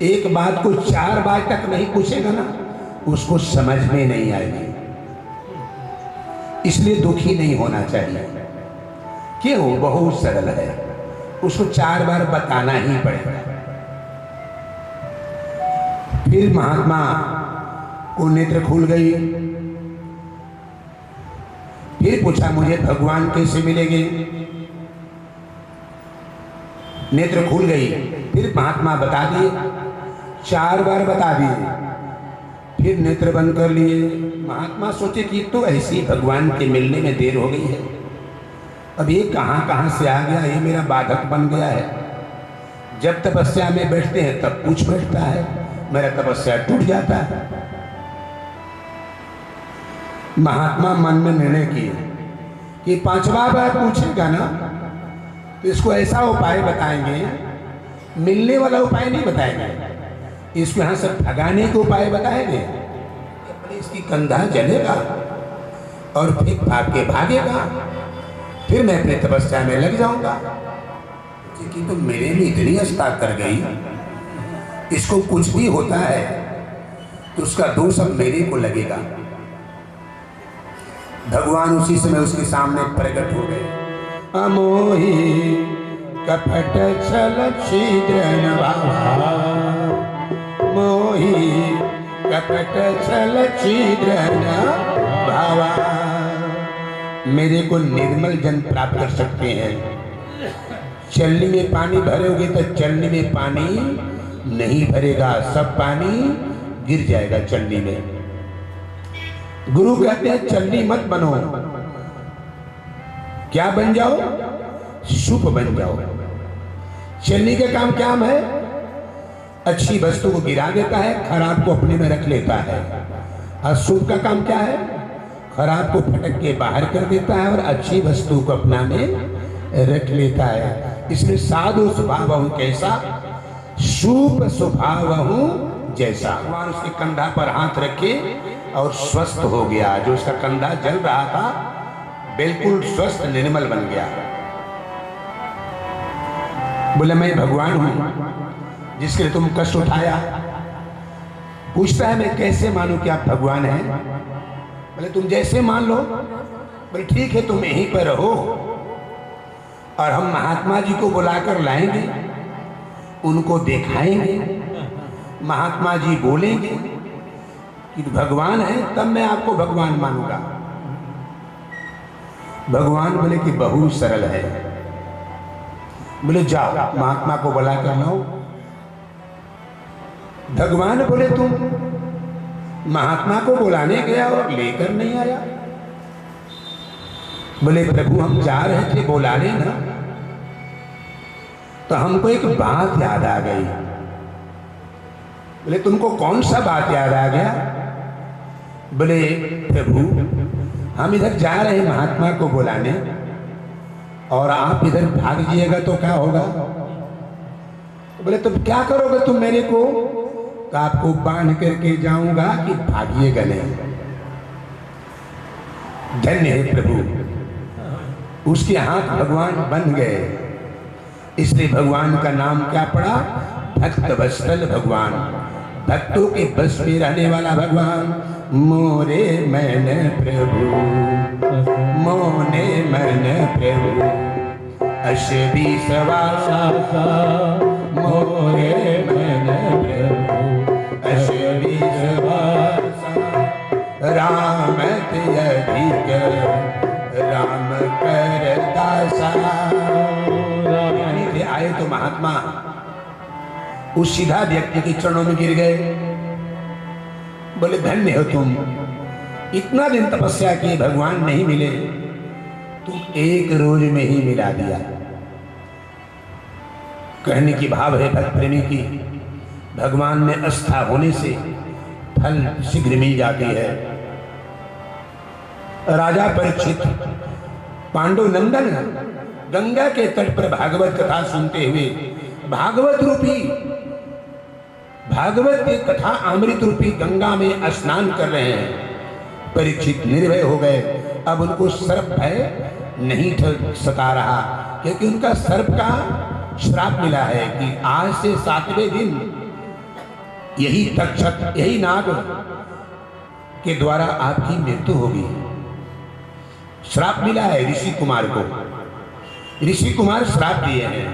एक बात को 4 बार तक नहीं पूछेगा ना, उसको समझ में नहीं आएगी। इसलिए दुखी नहीं होना चाहिए। क्यों? बहुत सरल है, उसको 4 बार बताना ही पड़ेगा। फिर महात्मा को नेत्र खुल गई। फिर पूछा मुझे भगवान कैसे मिलेंगे? नेत्र खुल गई। फिर महात्मा बता दिए, 4 बार बता दिए। फिर नेत्र बंद कर लिए। महात्मा सोचे कि तो ऐसी भगवान के मिलने में देर हो गई है, अब ये कहाँ से आ गया, ये मेरा बाधक बन गया है। जब तपस्या में बैठते हैं तब पूछ बैठता है, मेरा तपस्या टूट जाता है। महात्मा मन में निर्णय किए कि 5वां बार पूछेगा ना तो इसको ऐसा उपाय बताएंगे, मिलने वाला उपाय नहीं बताएंगे, इसको यहाँ से भगाने के उपाय बताएंगे। इसकी कंधा जलेगा और फिर भाग के भागेगा, फिर मैं अपनी तपस्या में लग जाऊंगा। क्योंकि तो मेरे में इतनी आस्था कर गई, इसको कुछ भी होता है तो उसका दोष अब मेरे को लगेगा। भगवान उसी समय उसके सामने प्रकट हो गए। अमोही कपट छल छिद्र नभावा, मोही कपट छल छिद्र नभावा। मेरे को निर्मल जन प्राप्त कर सकते हैं। चलनी में पानी भरोगे तो चलनी में पानी नहीं भरेगा, सब पानी गिर जाएगा चलनी में। गुरु कहते हैं चलनी मत बनो, क्या बन जाओ? सूप बन जाओ। चलनी का काम क्या है? अच्छी वस्तु को गिरा देता है, खराब को अपने में रख लेता है। और सूप का काम क्या है? खराब को फटक के बाहर कर देता है और अच्छी वस्तु को अपना में रख लेता है। इसमें साधु स्वभाव हूं कैसा, सूप स्वभाव हूं जैसा। भगवान उसके कंधा पर हाथ रखे और स्वस्थ हो गया। जो उसका कंधा जल रहा था बिल्कुल स्वस्थ निर्मल बन गया। बोले मैं भगवान हूं जिसके लिए तुम कष्ट उठाया। पूछता है मैं कैसे मानूं कि आप भगवान हैं? बोले तुम जैसे मान लो। बोले ठीक है, तुम यहीं पर रहो और हम महात्मा जी को बुलाकर लाएंगे, उनको दिखाएंगे। महात्मा जी बोलेंगे कि भगवान है, तब मैं आपको भगवान मानूंगा। भगवान बोले कि बहुत सरल है। बोले जाओ महात्मा को बुलाकर लाओ। भगवान बोले तुम महात्मा को बुलाने गया और लेकर नहीं आया। बोले प्रभु हम जा रहे थे बुलाने ना, तो हमको एक बात याद आ गई। बोले तुमको कौन सा बात याद आ गया? बोले प्रभु हम इधर जा रहे हैं महात्मा को बुलाने और आप इधर भाग जाइएगा तो क्या होगा? बोले तुम क्या करोगे तुम मेरे को? तो आपको बांध करके जाऊंगा कि भागिएगा नहीं। धन्य है प्रभु, उसके हाथ भगवान बन गए। इसलिए भगवान का नाम क्या पड़ा? भक्त वत्सल भगवान, भक्तों के बस में रहने वाला भगवान। मोरे मन प्रभु, मोने मन प्रभु, अशबी सवासा मोरे मन प्रभु, अशबी सवासा। राम अधिक राम कर दासा। आए तो महात्मा उस सीधा व्यक्ति के चरणों में गिर गए। बोले धन्य हो तुम, इतना दिन तपस्या की भगवान नहीं मिले, तुम एक रोज में ही मिला दिया। कहने की भाव है भक्त प्रेमी की, भगवान में आस्था होने से फल शीघ्र मिल जाती है। राजा परीक्षित पांडु नंदन गंगा के तट पर भागवत कथा सुनते हुए भागवत रूपी भागवत की कथा अमृत रूपी गंगा में स्नान कर रहे हैं। परीक्षित निर्भय हो गए। अब उनको सर्प भय नहीं सता रहा, क्योंकि उनका सर्प का श्राप मिला है कि आज से 7वें दिन यही तक्षक, यही नाग के द्वारा आपकी मृत्यु होगी। श्राप मिला है ऋषि कुमार को, ऋषि कुमार श्राप दिए हैं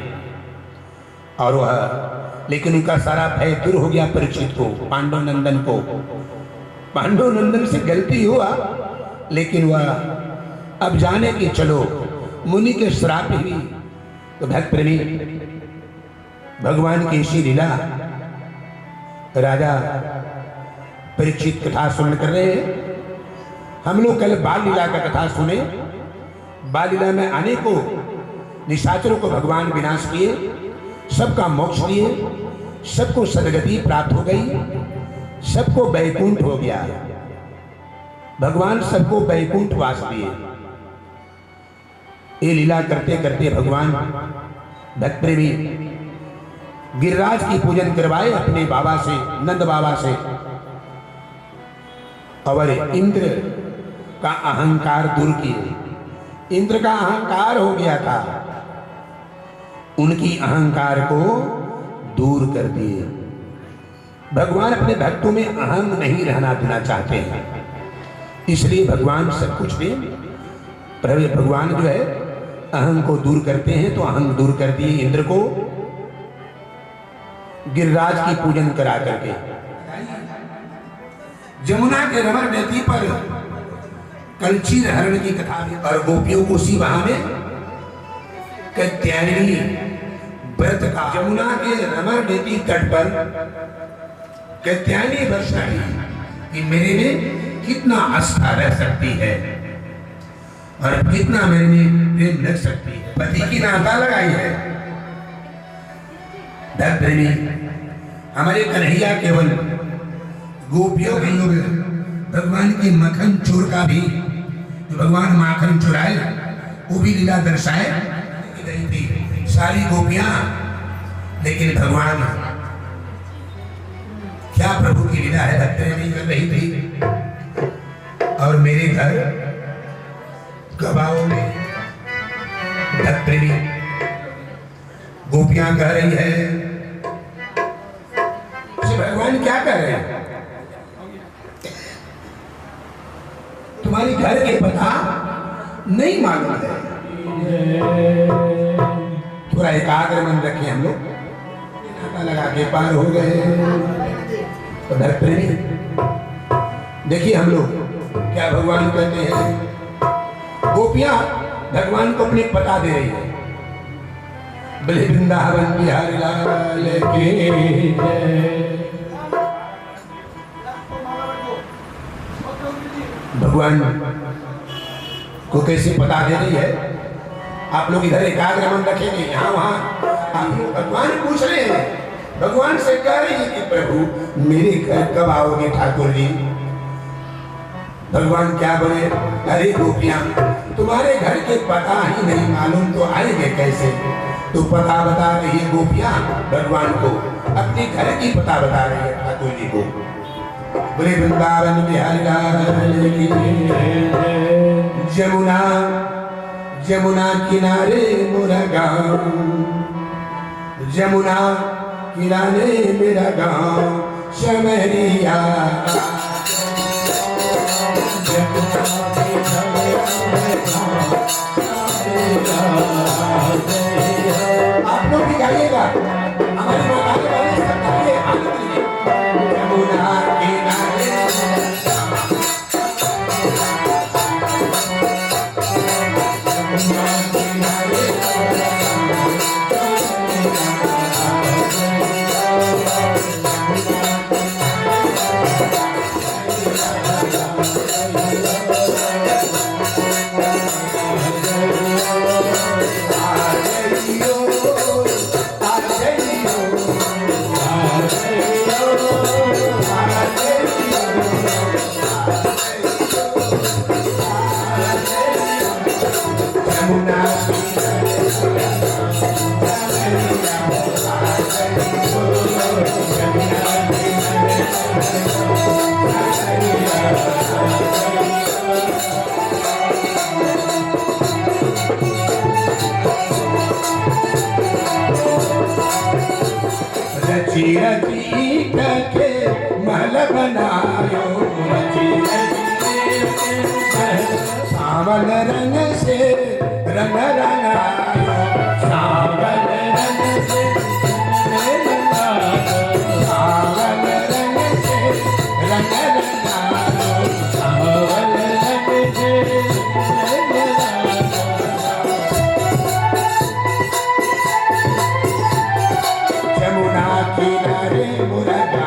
और वह, लेकिन उनका सारा भय दूर हो गया परीक्षित को, पांडुनंदन को। पांडुनंदन से गलती हुआ, लेकिन वह अब जाने कि चलो मुनि के श्राप ही। तो भक्त प्रेमी भगवान की इसी लीला राजा परीक्षित कथा सुन कर रहे हैं। हम लोग कल बाल लीला का कथा सुने। बाल लीला में अनेकों निशाचरों को भगवान विनाश किए, सबका मोक्ष दिए, सबको सदगति प्राप्त हो गई, सबको बैकुंठ हो गया। भगवान सबको बैकुंठ वास दिए। ये लीला करते करते भगवान भक्त प्रेमी गिरिराज की पूजन करवाए अपने बाबा से, नंद बाबा से। और इंद्र का अहंकार दूर किए। इंद्र का अहंकार हो गया था, उनकी अहंकार को दूर कर दिए। भगवान अपने भक्तों में अहम नहीं रहना देना चाहते हैं, इसलिए भगवान सब कुछ में भगवान जो है अहम को दूर करते हैं। तो अहम दूर कर दिए इंद्र को गिरिराज की पूजन करा करके। जमुना के रमण नदी पर कलचीर हरण की कथा और गोपियों को उसी बहाने कात्यायनी व्रत का, जमुना के रमण नदी तट पर कात्यायनी वर्षा कि मेरे में कितना आस्था रह सकती है और कितना मेरे में प्रेम लग सकती है। पति की नाता लगाई है। प्रेमी हमारे कन्हैया केवल गोपियों के लोग भगवान की मक्खन चोर का भी, तो भगवान माखन चुराए वो भी लीला दर्शाए थी सारी गोपियां। लेकिन भगवान क्या प्रभु की लीला है, भक्त नहीं कर रही थी। और मेरे घर कब आओगे भक्त प्रेमी, गोपियां कह रही है। भगवान क्या कर रहे हैं, तुम्हारे घर के पता नहीं मालूम है। थोड़ा एकाग्र मन रखें हम लोग, नाता लगा के पार हो गए। तो भक्त प्रेमी देखिए हम लोग क्या भगवान कहते हैं। गोपियां भगवान को अपने पता दे रही है। बलि वृंदावन बिहारी लाल की भगवान को कैसे पता दे रही है। आप लोग इधर एकाग्र मन रखेंगे, यहाँ वहाँ भगवान पूछ रहे हैं, भगवान से कह रही है कि प्रभु मेरे घर कब आओगे ठाकुर जी। भगवान क्या बोले, अरे गोपियां तुम्हारे घर के पता ही नहीं मालूम तो आएंगे कैसे। तो पता बता रही है गोपियां भगवान को, अपने घर की पता बता रही है ठाकुर जी को। बोले वृंदावन बिहारी लाल की। जमुना जमुना किनारे मोरा गाँव, जमुना किनारे मेरा गाँव शमरिया। आप लोग भी गाइएगा, हमारे माता के बारे में सब गाइए, आनंद लीजिए। जमुना किनारे रची रची कथे सावल रंग से रंग रंगायो, सावल रंग से रंग रंगायो, सावल रंग से रंग रंगायो, सावल रंग से रंग रंगायो। जमुना किनारे मुरगा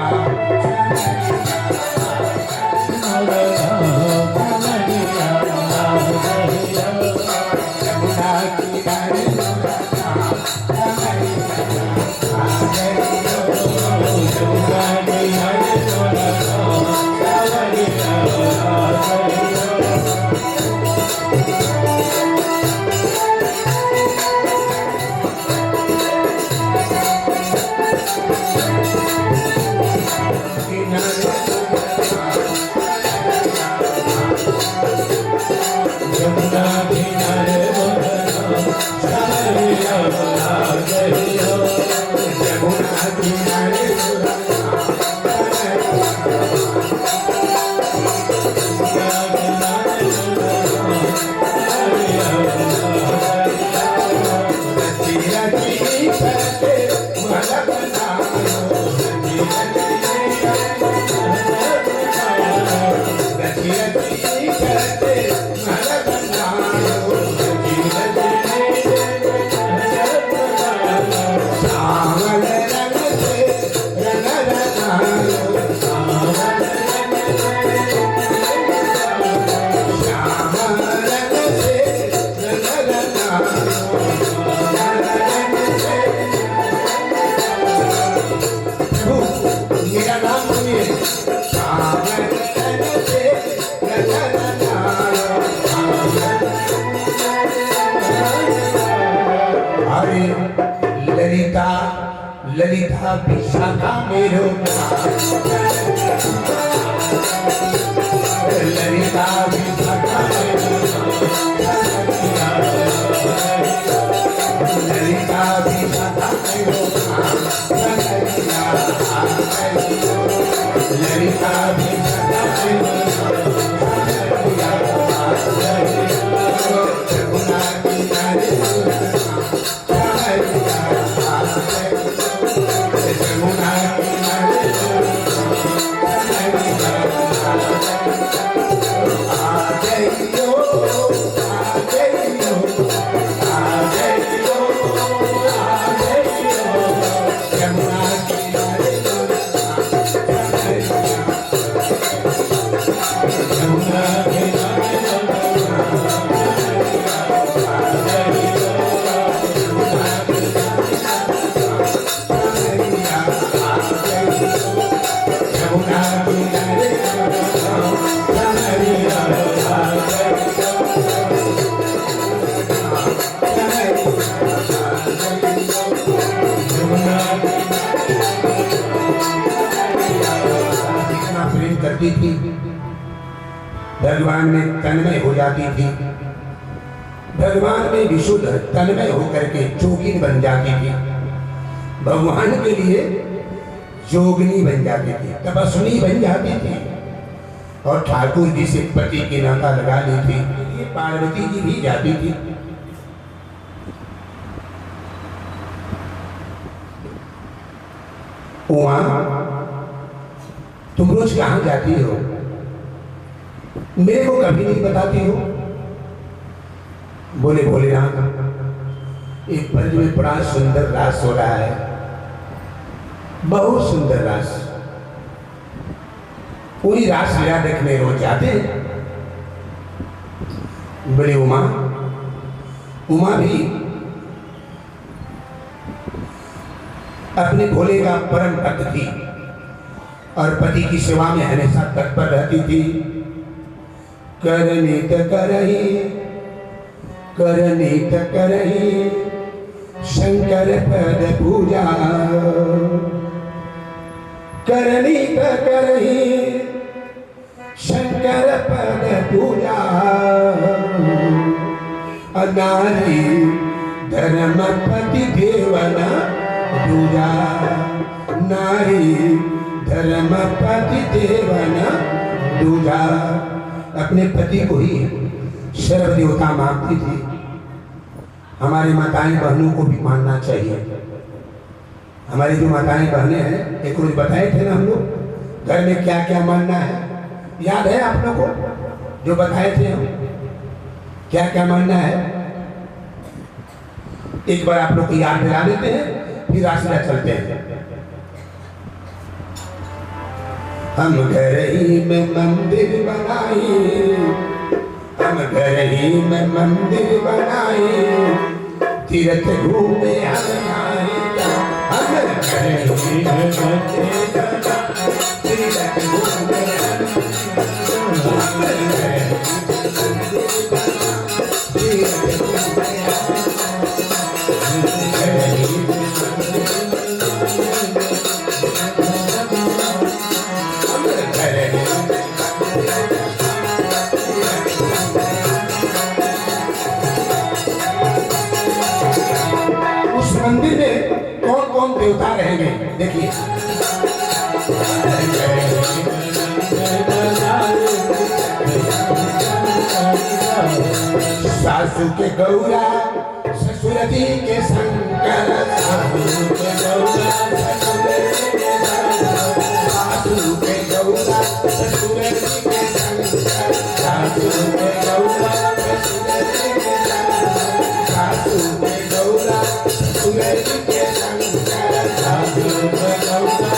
ललिता ललिता विशाखा मेरो ललिता विशाखा ललिता विशाखा ललिता करती थी, भगवान में तन्मय हो जाती थी, भगवान में विशुद्ध तन्मय होकर के जोगिन बन जाती थी, भगवान के लिए जोगनी बन जाती थी, तपस्विनी बन जाती थी और ठाकुर जी से पति की नाता लगा ली थी। पार्वती जी भी जाती थी। वहां तुम रोज कहां जाती हो? मेरे को कभी नहीं बताती हो। बोले भोलेनाथ, एक ब्रज में बड़ा सुंदर रास हो रहा है, बहुत सुंदर रास। पूरी रास लीला देखने रोज जाते हैं। बोले उमा, उमा भी अपने भोले का परम भक्त थी और पति की सेवा में हमेशा तत्पर रहती थी। करनीत करही, करनीत करही शंकर पद पूजा, करनीत करही शंकर पद पूजा। नारी धर्मपति देवना दूजा, नारी धर्मपति देवना दूजा। अपने पति को ही सर्व देवता मानती थी, हमारी माताएं बहनों को भी मानना चाहिए। हमारी जो माताएं बहनें हैं, एक रोज बताए थे ना हम लोग घर में क्या क्या मानना है, याद है आप लोगों को जो बताए थे हम क्या क्या मानना है? एक बार आप लोग को याद दिला देते हैं, फिर रास्ता चलते हैं। हम घर ही में मंदिर बनाए, हम घर ही में मंदिर बनाए, तीर्थ घूमे हम आए, हम घर ही में मंदिर बनाए, तीर्थ घूमे मंदिर में कौन कौन देवता रहेंगे देखिए। सासू के गौरा ससुर जी के शंकर, सासू के गौरा ससुर जी के शंकर, सासू के गौरा ससुर जी के शंकर, सासू के गौरा ससुर जी के शंकर, सासू के गौरा ससुर जी के शंकर, सासू के गौरा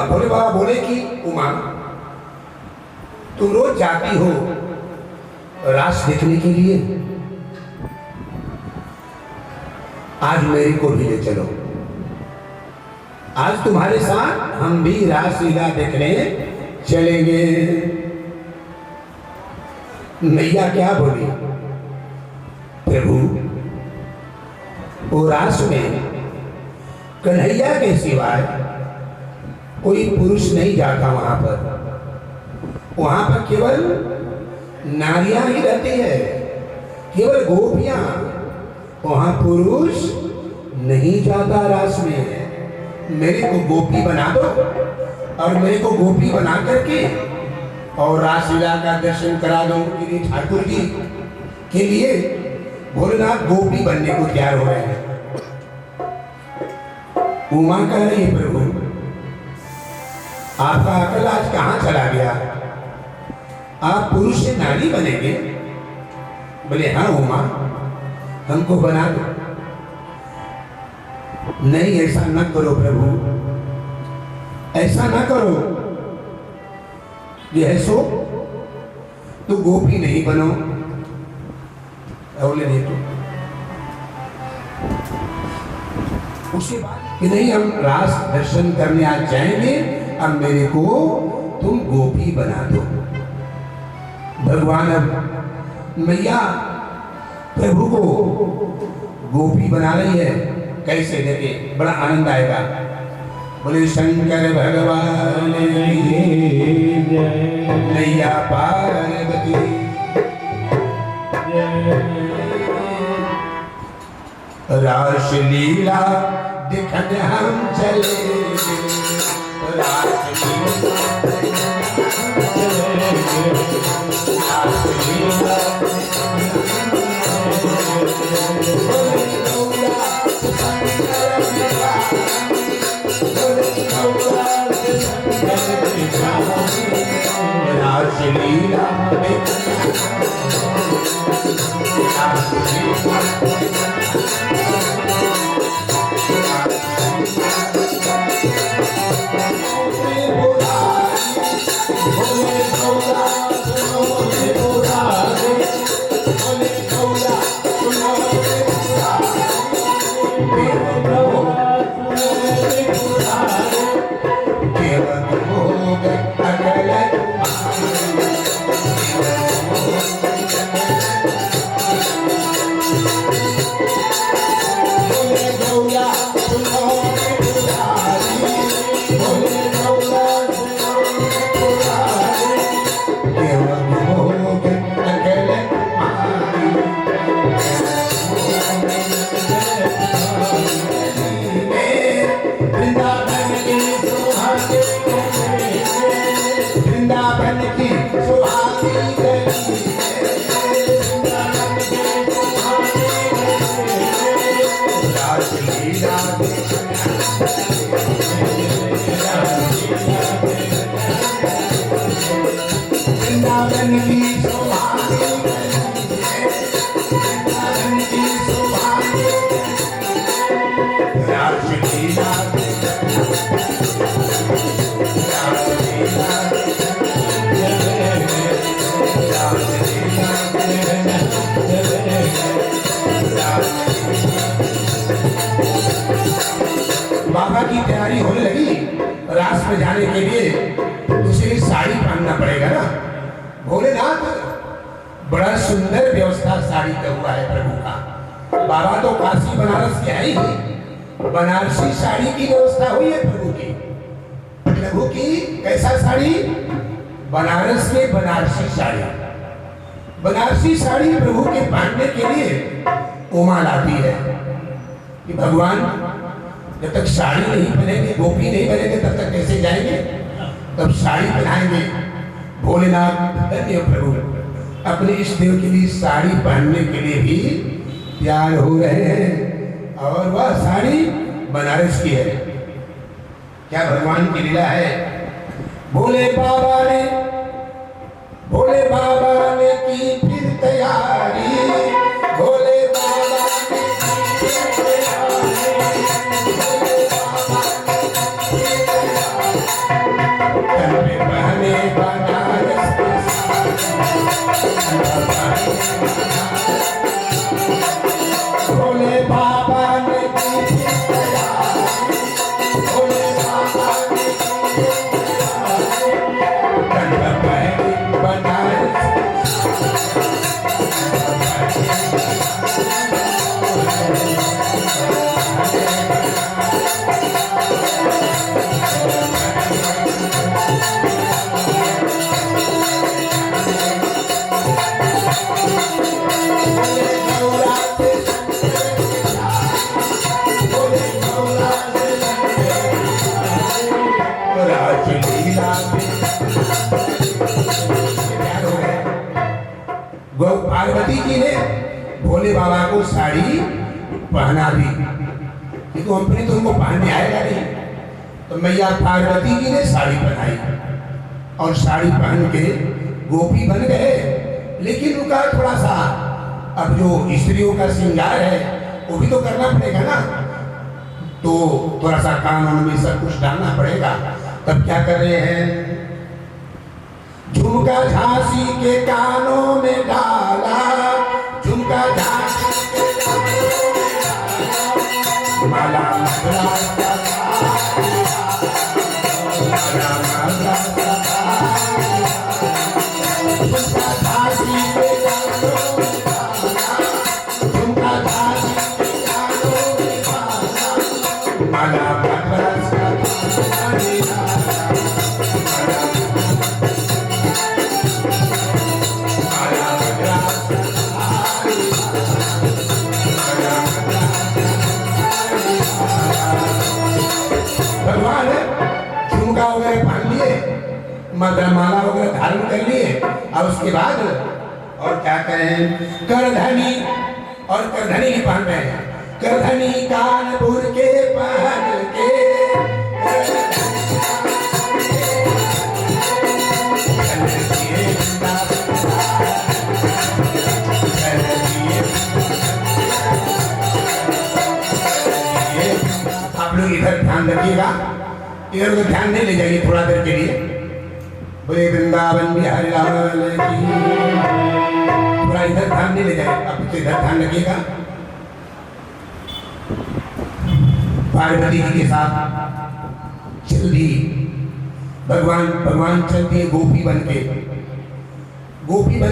भोले बाबा बोले कि उमा, तुम रोज जाती हो रास देखने के लिए, आज मेरे को भी ले चलो, आज तुम्हारे साथ हम भी रास लीला देखने चलेंगे। मैया क्या बोली? प्रभु, वो रास में कन्हैया के सिवाय कोई पुरुष नहीं जाता वहां पर केवल नारियां ही रहती है, केवल गोपियां, वहां पुरुष नहीं जाता रास में। मेरे को गोपी बना दो और मेरे को गोपी बना करके और रासलीला का दर्शन करा दो। ठाकुर जी के लिए भोलेनाथ गोपी बनने को तैयार हो रहे हैं। उमा कह रही है, प्रभु आपका अकल आज कहां चला गया? आप पुरुष से नारी बनेंगे? बोले हाँ उमा, हमको बना दो। नहीं, ऐसा न करो प्रभु, ऐसा ना करो, यह सो तो गोपी नहीं बनो। बोले नहीं तो उसके बाद कि नहीं, हम रास दर्शन करने आज जाएंगे, अब मेरे को तुम गोपी बना दो। भगवान अब मैया प्रभु को गोपी बना रही है। कैसे? देखे, बड़ा आनंद आएगा। बोले शंकर भगवान मैया पार्वती, रास लीला दिखने हम चले, की तैयारी होने लगी रास में जाने के लिए, उसे भी साड़ी पहनना पड़ेगा ना। भोलेनाथ, बड़ा सुंदर व्यवस्था साड़ी का हुआ है प्रभु का। बाबा तो काशी बनारस के आई ही, बनारसी साड़ी की व्यवस्था हुई है प्रभु की। प्रभु की कैसा साड़ी? बनारस में बनारसी साड़ी। बनारसी साड़ी प्रभु के पहनने के लिए उमा लाती है कि भगवान जब तक साड़ी नहीं पहनेंगे, गोपी नहीं बनेंगे, तब तक कैसे जाएंगे? तब साड़ी पहनाएंगे। भोलेनाथ धन्य प्रभु अपने इस देव के लिए साड़ी पहनने के लिए भी तैयार हो रहे हैं, और वह साड़ी बनारस की है। क्या भगवान की लीला है। भोले बाबा ने की फिर तैयारी, भोले बाबा ने की फिर तैयारी, भोले बाबा ने बनारस भोले बाबा ने की फिर तैयारी, भोले बाबा ने पार्वती जी ने भोले बाबा को साड़ी पहना दी, क्योंकि अपने तो उनको पहनने आएगा नहीं। तो मैया पार्वती जी ने साड़ी पहनाई और साड़ी पहन के गोपी बन गए। लेकिन उनका थोड़ा सा अब जो स्त्रियों का श्रृंगार है वो भी तो करना पड़ेगा ना, तो थोड़ा सा कानून में सब कुछ डालना पड़ेगा। तब क्या कर रहे हैं? झुमका झांसी के कानों में डाला, झुमका झांसी के कानों में डाला, माला झुमका झांसी के कानों में डाला, झुमका झांसी के कानों में डाला, माला बरस का भगवान झुमका वगैरह पहन लिए, माला वगैरह धारण कर लिए, और उसके बाद और क्या करें? करधनी, और करधनी ही पहन रहे हैं। करधनी कानपुर के पहन के, आप लोग इधर ध्यान रखिएगा, इधर उधर ध्यान नहीं ले जाइए थोड़ा देर के लिए। बोले वृंदावन बिहारी लाल की, थोड़ा इधर ध्यान नहीं ले जाइए, आप इधर ध्यान रखिएगा। पार्वती जी के साथ चल दी भगवान चल दिए गोपी बन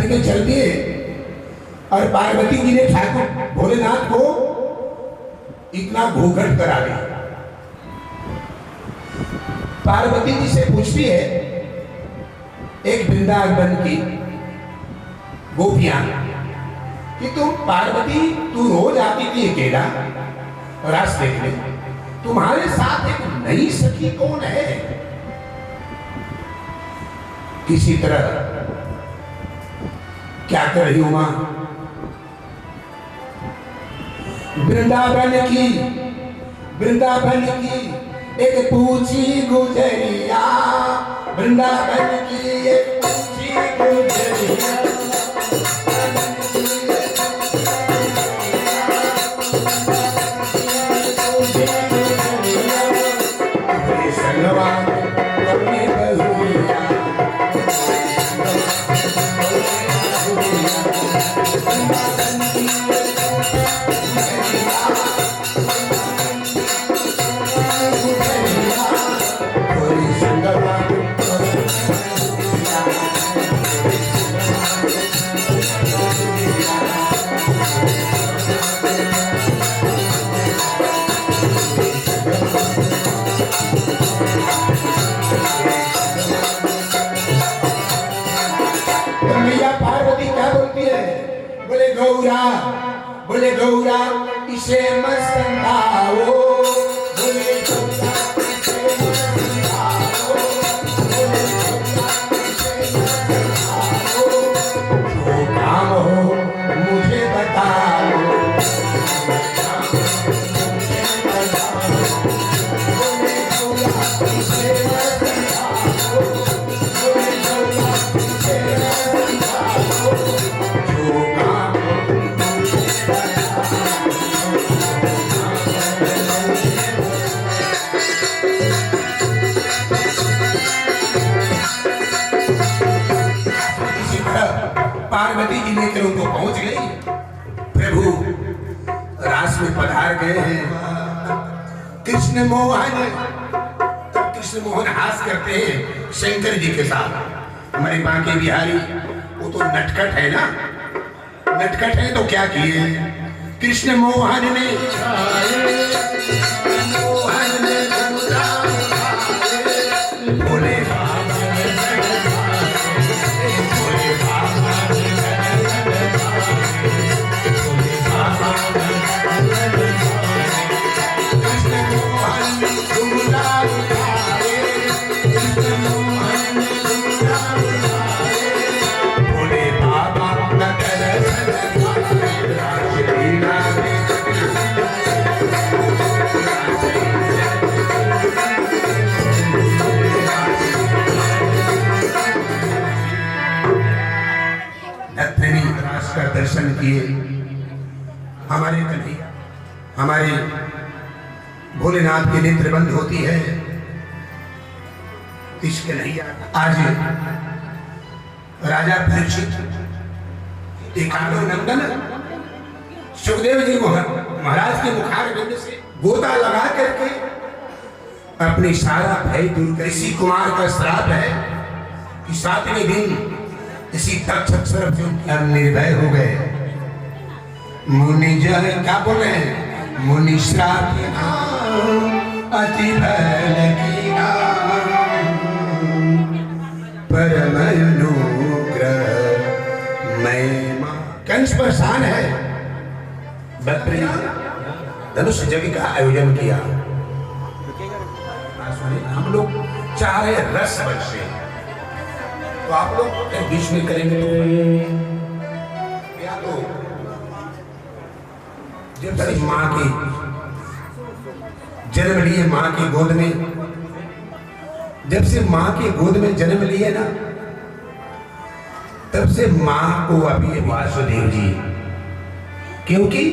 के चल दिए, और पार्वती जी ने ठाकुर भोलेनाथ को इतना घूंघट करा दिया। पार्वती जी से पूछती है एक वृंदावन की गोपियां कि तुम पार्वती, तू रोज आती थी अकेला रास देखने, तुम्हारे साथ एक नई सखी कौन है? किसी तरह क्या कर रही उमा? वृंदावन की एक पूछी गुजरिया, वृंदावन की एक पूछी गुजरिया, बोले गौरा इसे मत समझाओ, बोले गौरा इसे मत समझाओ, बोले गौरा इसे मत समझाओ, जो काम हो मुझे बताओ, बोले गौरा इसे मत समझाओ, बोले गौरा इसे मत समझाओ, जो काम पार्वती जी लेकर उनको पहुंच गई। प्रभु रास में पधार गए हैं। कृष्ण मोहन, तब कृष्ण मोहन हास करते हैं शंकर जी के साथ। हमारे बांके बिहारी वो तो नटखट है ना, नटखट है तो क्या किए, कृष्ण मोहन ने बोले दर्शन किए। हमारे कन्हैया, हमारे भोलेनाथ की नेत्र बंद होती है। इस कन्हैया आज राजा परीक्षित एकादो नंदन सुखदेव जी महाराज के मुखार बिंद से गोता लगा करके अपनी सारा भय दूर कर, इसी कुमार का श्राप है कि 7वें दिन इसी तक्षक से अब निर्भय हो गए। मुनि जन क्या बोल रहे हैं, मुनि श्राप अति बल की परम अनुग्रह मैं। कंस परेशान है, धनुष यज्ञ का आयोजन किया। हम लोग चाह रहे रस वर्षे, तो आप लोग बीच में करेंगे तो क्या, तो जब से माँ की जन्म लिए, माँ की गोद में, जब से माँ की गोद में जन्म लिए ना, तब से माँ को अभी वासुदेव जी, क्योंकि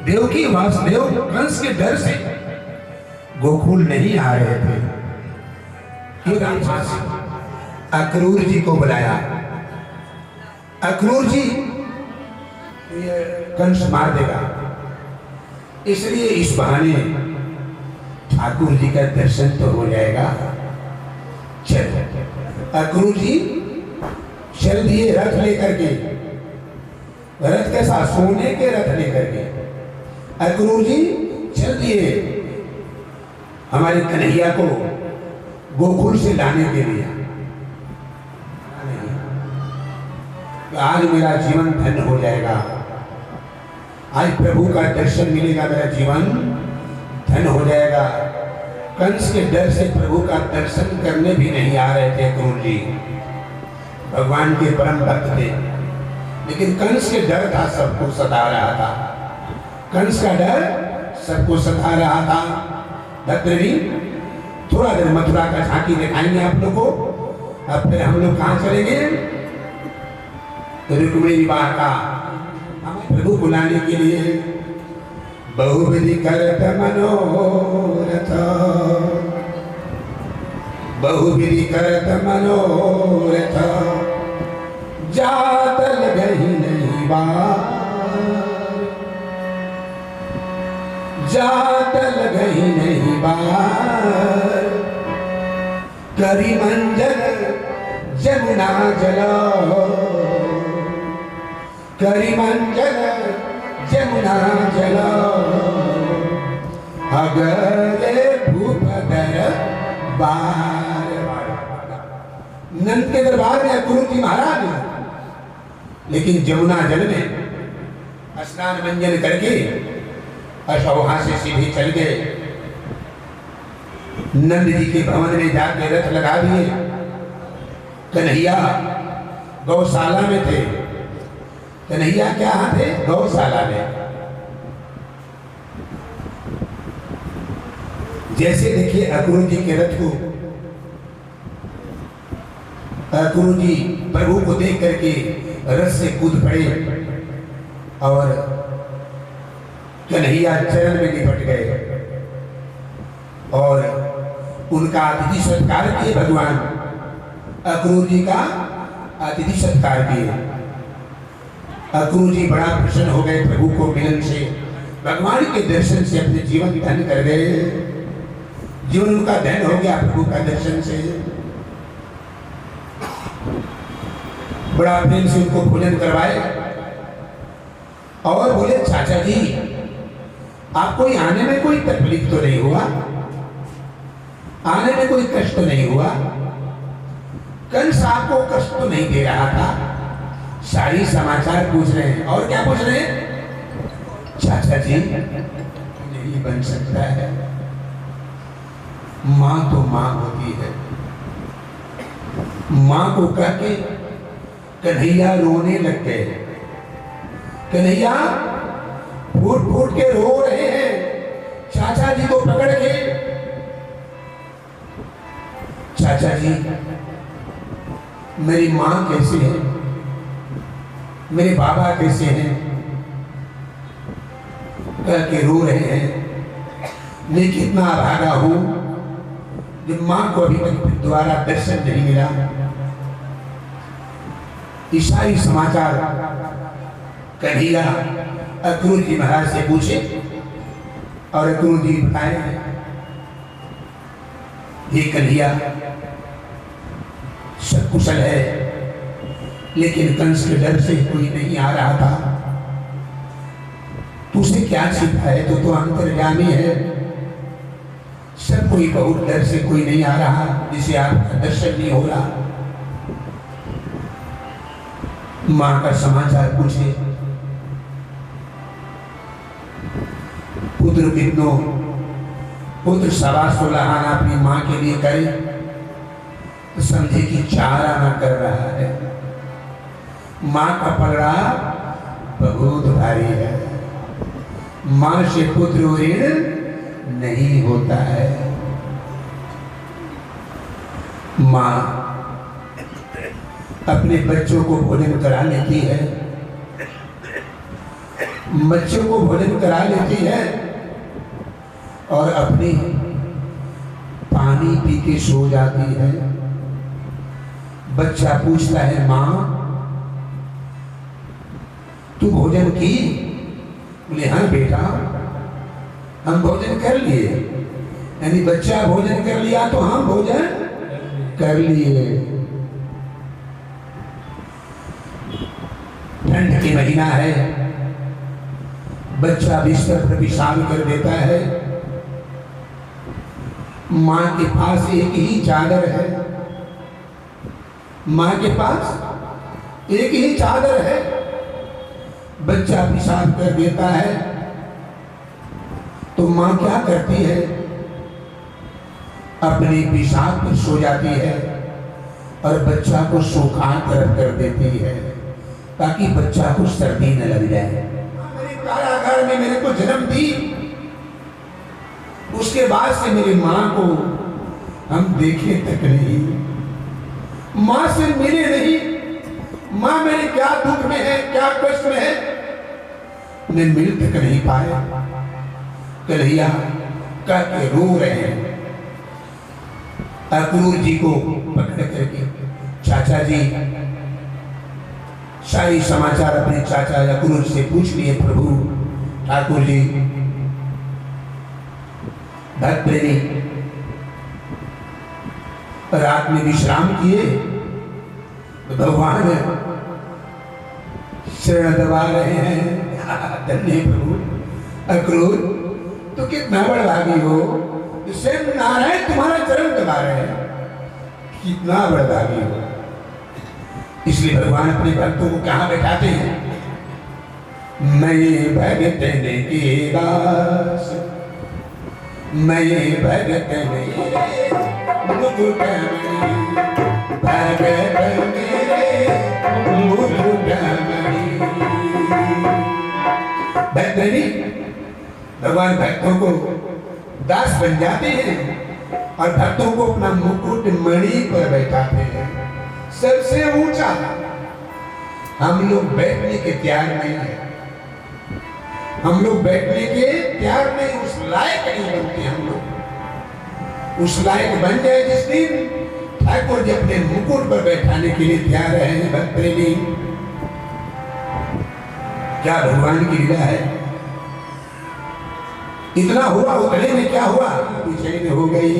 देवकी वासुदेव कंस के डर से गोकुल नहीं आ रहे थे। अक्रूर जी को बुलाया। अक्रूर जी कंस मार देगा, इसलिए इस बहाने ठाकुर जी का दर्शन तो हो जाएगा। चल अक्रूर जी चल दिए रथ लेकर के, रथ के साथ सोने के रथ लेकर के अक्रूर जी चल दिए हमारे कन्हैया को गोकुल से लाने के लिए। आज मेरा जीवन धन्य हो जाएगा, आज प्रभु का दर्शन मिलेगा, मेरा जीवन धन्य हो जाएगा। कंस के डर से प्रभु का दर्शन करने भी नहीं आ रहे थे अक्रूर जी, भगवान के परम भक्त थे, लेकिन कंस के डर था, सबको सता रहा था। कंस का डर सबको सता रहा था। भद्रवी थोड़ा देर मथुरा का झांकी दिखाएंगे आप लोग को, अब फिर हम लोग कहाँ चलेंगे, रुक्मिणी विवाह का प्रभु बुलाने के लिए। बहुविधि करत मनोरथ, बहुविधि करत मनोरथ, जातल गही नहीं बार, जातल गही नहीं बार, करी मंजर जमुना जला, करी मंजर जमुना जला, अगर भूपदर बार। नंद के दरबार में अक्रूर जी महाराज, लेकिन जमुना जल में स्नान मंजन करके अच्छा वहां से सीधे चल गए। नंद जी के भवन में जाके रथ लगा दिए। कन्हैया गौशाला में थे। कन्हैया क्या थे? गौशाला में। जैसे देखिए अक्रूर जी के रथ को, अक्रूर जी प्रभु को देख करके रथ से कूद पड़े और कन्हैया चरण में लिपट गए और उनका अतिथि सत्कार किए। भगवान अक्रूर जी का अतिथि सत्कार किए। अक्रूर जी बड़ा प्रसन्न हो गए प्रभु को मिलन से, भगवान के दर्शन से अपने जीवन धन्य कर गए। जीवन उनका धन्य हो गया प्रभु का दर्शन से। बड़ा प्रेम से उनको भोजन करवाए और बोले चाचा जी आपको आने में कोई तकलीफ तो नहीं हुआ? आने में कोई कष्ट तो नहीं हुआ? कंस आपको कष्ट तो नहीं दे रहा था? सारी समाचार पूछ रहे हैं। और क्या पूछ रहे हैं? चाचा जी नहीं बन सकता है, मां तो मां होती है। मां को कह के कन्हैया रोने लग गए। कन्हैया फूट फूट के रो रहे हैं चाचा जी को पकड़ के। चाचा जी मेरी मां कैसे है, मेरे बाबा कैसे हैं, कह के रो रहे हैं। मैं कितना अभागा हूं जब मां को अभी तक दोबारा दर्शन नहीं मिला। ईसाई समाचार कन्हैया अक्रूर जी महाराज से पूछे और अक्रूर जी बताए ये कन्हैया सब कुशल है, लेकिन कंस के डर से कोई नहीं आ रहा था। तुझसे क्या छिपा है? तो अंतर्यामी है। सब कोई बहुत डर से कोई नहीं आ रहा, जिसे आपका दर्शन नहीं हो रहा। मां का समाचार पूछे। पुत्र कितनों पुत्र 16.5 आना अपनी मां के लिए करे तो समझे कि 4 आना कर रहा है। मां का पलड़ा बहुत भारी है। मां से पुत्र ऋण नहीं होता है। मां अपने बच्चों को भोजन करा लेती है, बच्चों को भोजन करा लेती है और अपनी पानी पी के सो जाती है। बच्चा पूछता है मां तू भोजन की? बोले हाँ बेटा हम भोजन कर लिए। यानी बच्चा भोजन कर लिया तो हम भोजन कर लिए। ठंड की महीना है, बच्चा बिस्तर पर विश्राम कर देता है। मां के पास एक ही चादर है, मां के पास एक ही चादर है। बच्चा पेशाब कर देता है तो मां क्या करती है? अपने पेशाब पर सो जाती है और बच्चा को सुखा कर देती है ताकि बच्चा को सर्दी न लग जाए। मेरे कारागार में मेरे को जन्म दी, उसके बाद से मेरी मां को हम देखे तक नहीं, मां से मिले नहीं। मां मेरे क्या दुख में है, क्या कष्ट में है, उन्हें मिल तक नहीं पाए। कन्हैया कह के रो रहे हैं। अक्रूर जी को पकड़ करके चाचा जी सारी समाचार अपने चाचा अक्रूर से पूछ लिए। प्रभु ठाकुर जी भक्त प्रेमी रात में विश्राम किए तो भगवान शरण दबा रहे हैं। धन्य प्रभु अक्रूर तो कितना बड़भागी हो, स्वयं नारायण तुम्हारा चरण दबा रहे हैं, कितना बड़भागी हो। इसलिए भगवान अपने भक्तों को कहां बैठाते हैं? मैं भगतन के दास, मैं भगतन के मुकुटमणि, भगत मेरे मुकुटमणि। भक्तनी भगवान भक्तों को दास बन जाते हैं और भक्तों को अपना मुकुट मणि पर बैठाते हैं, सबसे ऊंचा। हम लोग बैठने के तैयार नहीं है, हम लोग बैठने के तैयार नहीं, उस लायक नहीं बनते हम लोग। उस लायक बन जाए जिस दिन ठाकुर जी अपने मुकुट पर बैठाने के लिए तैयार है। भक्त प्रेमी, क्या भगवान की लीला है। इतना हुआ, उतने में क्या हुआ, बेचैन हो गई,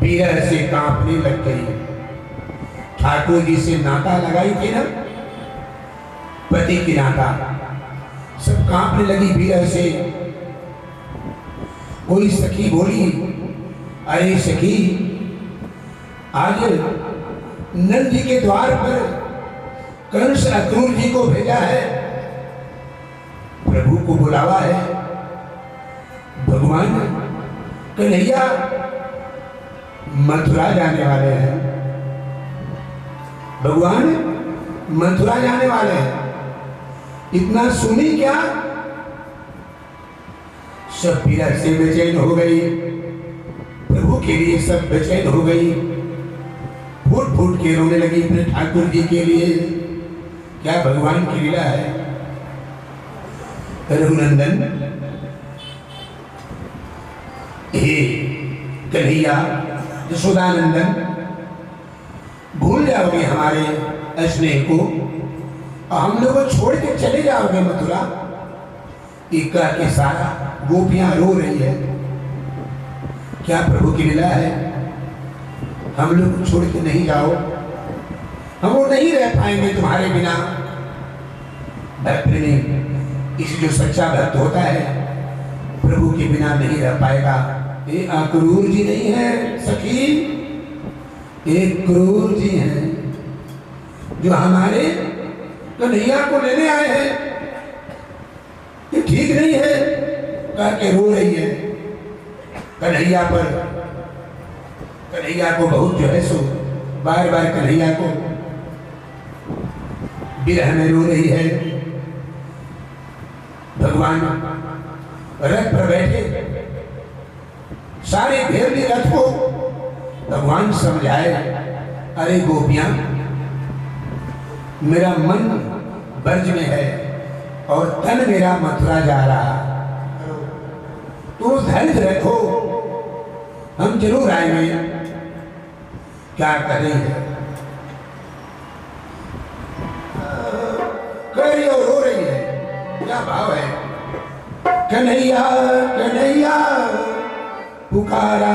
बीरह से कांपने लग गई। ठाकुर जी से नाता लगाई थी ना, पति की नाता, सब कांपने लगी बीरह से। कोई सखी बोली, अरे सखी, आज नंद जी के द्वार पर कंस अक्रूर जी को भेजा है, प्रभु को बुलावा है। भगवान कन्हैया मथुरा जाने वाले हैं, भगवान मथुरा जाने वाले हैं। इतना सुनी क्या, सब पीड़ा से बेचैन हो गई, प्रभु के लिए सब बेचैन हो गई, फूट फूट के रोने लगी अपने ठाकुर जी के लिए। क्या भगवान की लीला है। रघुनंदन, हे कन्हैया, यशोदानंदन, भूल जाओगे हमारे स्नेह को, हम लोग को छोड़ के चले जाओगे मथुरा। एक के सारा गोपियां रो रही है। क्या प्रभु की लीला है, हम लोग को छोड़ के नहीं जाओ, हम वो नहीं रह पाएंगे तुम्हारे बिना। भक्त नहीं, इस जो सच्चा भक्त होता है प्रभु के बिना नहीं रह पाएगा। ये अक्रूर जी नहीं है सखी, एक क्रूर जी हैं जो हमारे कन्हैया को लेने आए हैं। ये ठीक नहीं है करके रो रही है। कन्हैया पर, कन्हैया को बहुत जो है सो बार बार कन्हैया को विरह में रो रही है। भगवान रथ पर बैठे, सारे घेरने रथ को भगवान समझाए, अरे गोपियां, मेरा मन ब्रज में है और तन मेरा मथुरा जा रहा, तो धैर्य रखो, हम जरूर आएंगे। क्या करें, करी और रो रही है। क्या भाव है, कन्हैया कन्हैया पुकारा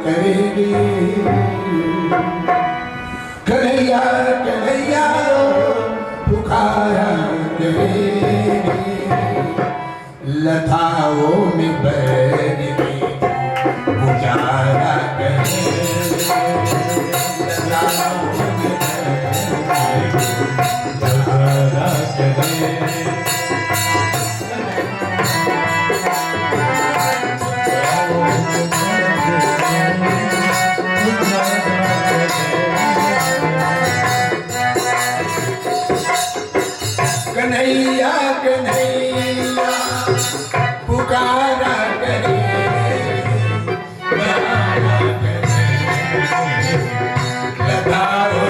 करेगी, कन्हैया कन्हैया पुकारा करेगी, लताओं में बैठ के गुजारा करेगी, लताओं में बैठ के गुजारा करेगी। कन्हैया कन्हैया पुकारा करे, लगाओ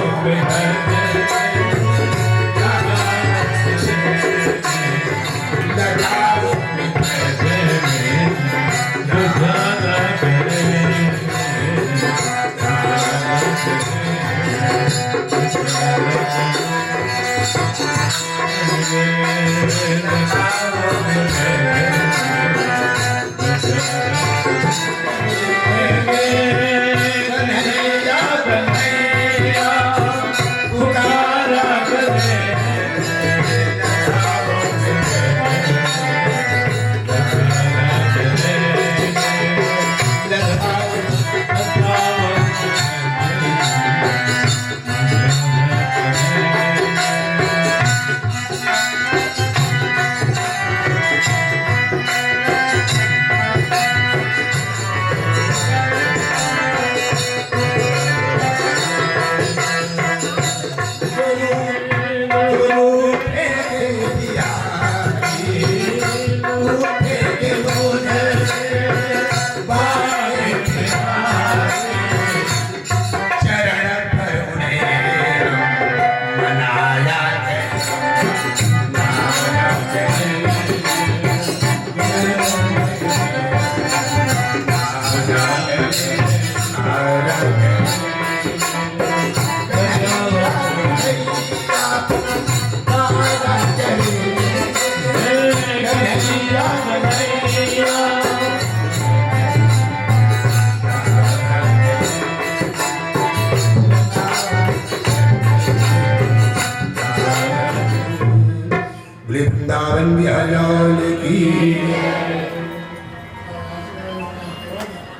वृंदावन बिहारी की।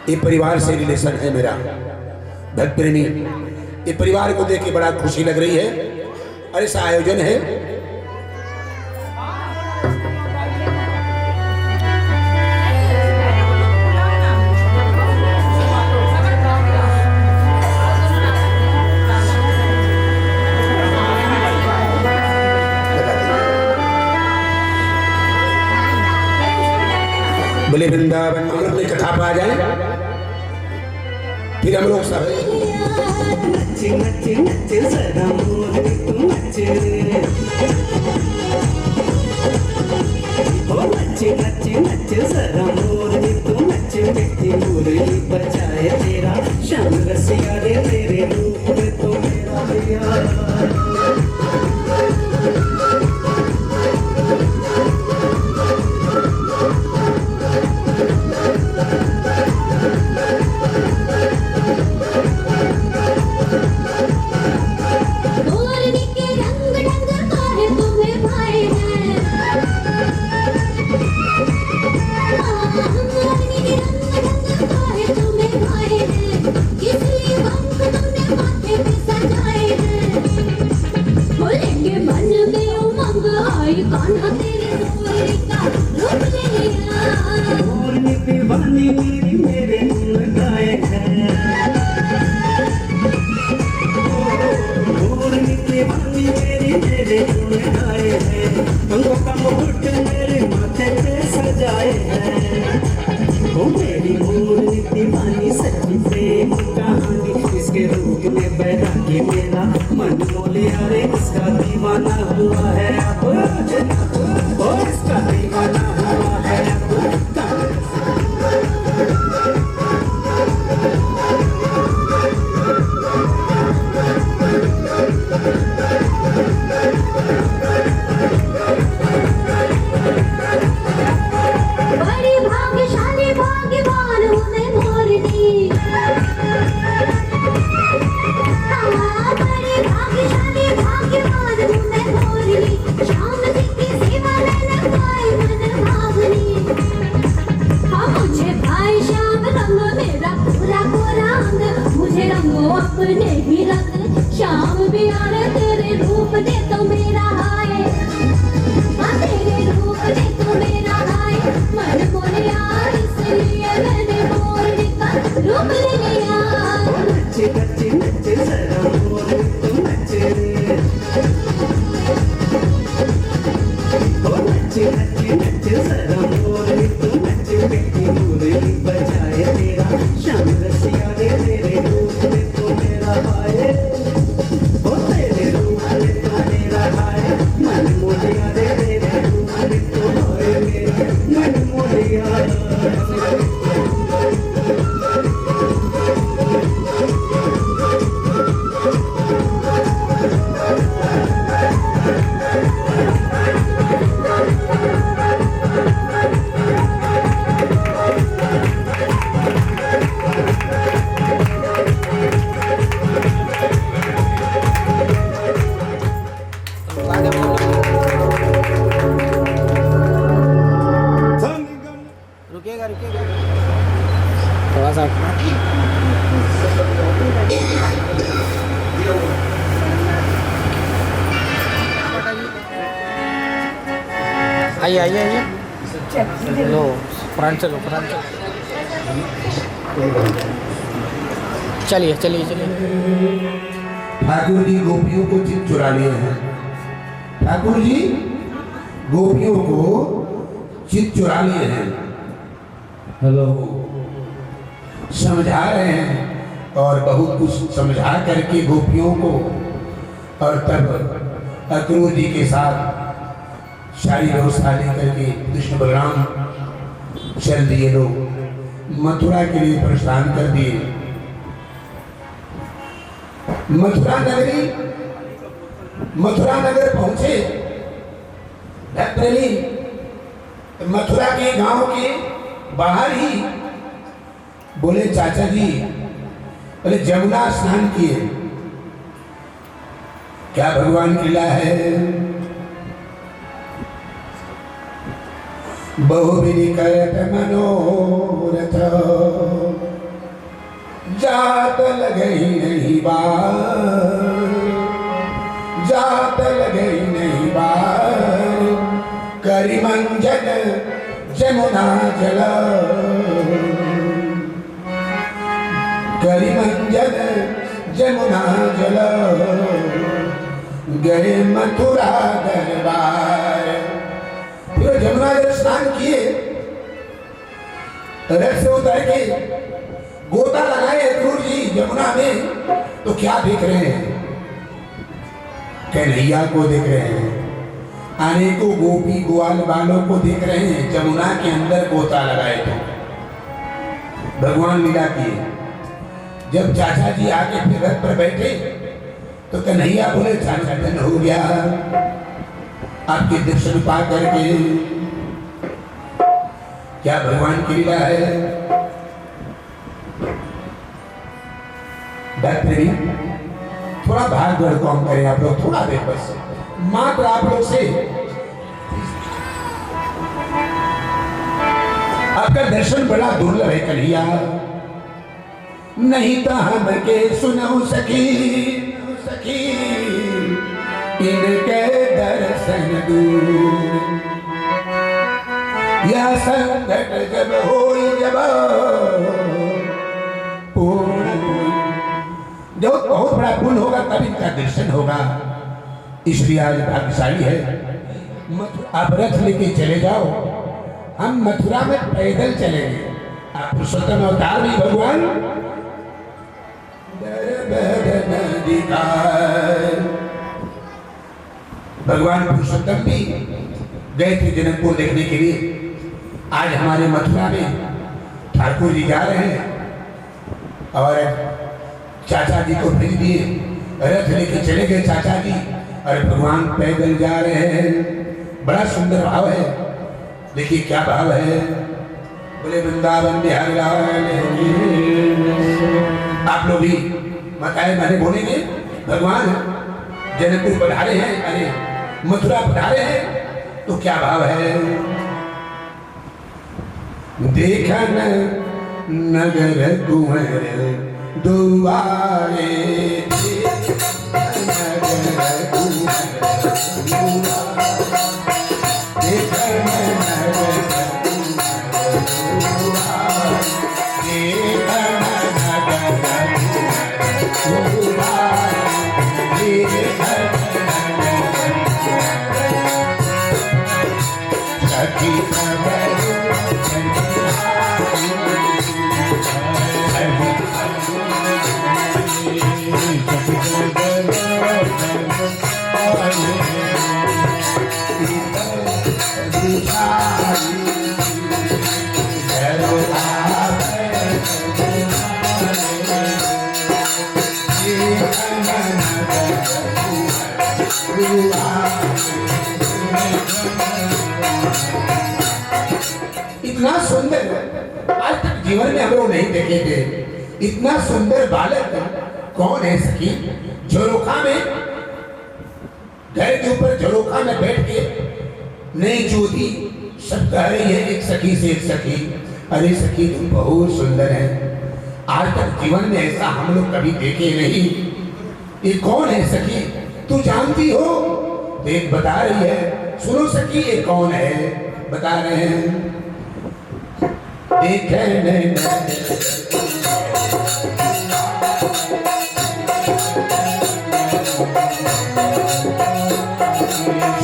ये परिवार से रिलेशन है मेरा भक्त प्रेमी। ये परिवार को देख के बड़ा खुशी लग रही है और ऐसा आयोजन है। बोले वृंदावन हम अपनी कथा पा जाए फिर हम लोग सब नच नच नच सदा मोर तू नच ओ नच नच नच सदा मोर तू नच बेटी मुरली बजाए तेरा श्याम रसिया रे तेरे रूप में तो मेरा प्यार। इसके रूप में बैठा के मेरा मन मोलिया रे इसका दीवाना हुआ है अब ओ इसका दीवाना हुआ है बड़ी भाग्यशाली भाग्यवान हूँ मैं मोरनी। बड़ी भाग्यशाली भाग्यवान हूँ मैं मोरनी। श्याम जी की सेवा में पाए मन भावनी। हाँ मुझे भाई श्याम रंग मेरा पूरा को रंग मुझे रंगो अपने ही रंग श्याम बिहार तेरे रूप दे तो मेरा हाय तेरे रूप दे तो मेरा हाय मन मोलिया इसलिए मैंने मोरनी का रूप ले लिया। नच नच नच सदा मोर तू नच ओ नच नच नच सदा मोर तू नच बेटी मुरली बजाए तेरा श्याम रसिया रे तेरे रूप में तो मेरा हाय ओ तेरे रूप में तो मेरा हाय मन मोलिया रे तेरे रूप में तो हाय मेरा मन मोलिया। रुकिएगा रुकिएगा थोड़ा सा आइए आइए आइए लो फ्रंट से लो फ्रंट से चलिए चलिए चलिए। ठाकुर जी गोपियों को चित चुरा लिए हैं। ठाकुर जी गोपियों को चित चुरा लिए हैं। हेलो समझा रहे हैं और बहुत कुछ समझा करके गोपियों को और तब अक्रूर जी के साथ सारी व्यवस्था लेकर के कृष्ण बलराम चल दिए। लोग मथुरा के लिए प्रस्थान कर दिए। मथुरा नगर पहुंचे। मथुरा के गांव के बाहर ही बोले चाचा जी, बोले जमुना स्नान किए, क्या भगवान की लीला है। बहुविधि करत मनोरथ, जात लगई नहीं बार, जात लगई नहीं बार, करि मंजन जमुना जल, करि मंजन जमुना जल, गए मथुरा दरबार। फिर जमुना जल स्नान किए, रथ से उतर के गोता लगाए क्रूर जी जमुना में, तो क्या देख रहे हैं, कन्हैया को देख रहे हैं, अनेकों गोपी ग्वाल बालों को देख रहे हैं। जमुना के अंदर गोता लगाए तो भगवान लीला किए। जब चाचा जी आके फिर रथ पर बैठे तो कन्हैया बोले चाचा धन हो गया आपके दर्शन पा करके। क्या भगवान की लीला है। डॉक्टर जी थोड़ा भाग दौड़ कम करें आप लोग, थोड़ा देर बस, मात्र आप लोग से आपका दर्शन बड़ा दुर्लभ है कन्हैया, नहीं तो हम के सुनो सखी, सखी इनके दर्शन दूर, यह संकट जब होई जब पूर्ण, जब बहुत बड़ा पुण्य होगा तब इनका दर्शन होगा। इसलिए आज भाग्यशाली है। आप रथ लेके चले जाओ, हम मथुरा में पैदल चलेंगे। आप पुरुषोत्तम अवतार भी भगवान भगवान पुरुषोत्तम भी गए थे जनकपुर देखने के लिए। आज हमारे मथुरा में ठाकुर जी जा रहे हैं और चाचा जी को भेज दिए, रथ लेके चले गए चाचा जी, और भगवान पैदल जा रहे हैं। बड़ा सुंदर भाव है। देखिए क्या भाव है। बोले वृंदावन बिहारी लाल की। आप लोग भी मताए मैंने बोलेंगे भगवान जनकपुर पधारे हैं, अरे मथुरा पधारे हैं, तो क्या भाव है। देखन नगर कुंवर दुआरे, इतना सुंदर आज तक जीवन में हम लोग नहीं देखे थे। इतना सुंदर बालक कौन है सखी। झरोखा में, घर के ऊपर झरोखा में बैठ के नई ज्योति सब कह रही है एक सखी से एक सखी, अरे सखी तुम बहुत सुंदर है। आज तक जीवन में ऐसा हम लोग कभी देखे नहीं। ये कौन है सखी, तू जानती हो? देख बता रही है, सुनो सखी ये कौन है, बता रहे हैं। देखे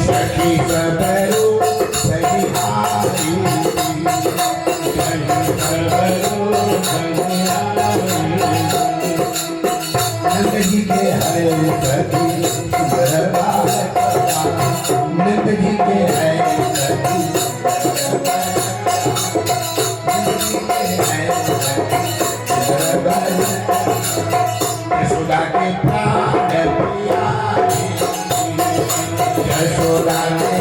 सखी सबरो सखी हारी, नंद जी के है सखी दरबार, नंद जी के है सखी यशोदा के प्राण प्यारे, यशोदा के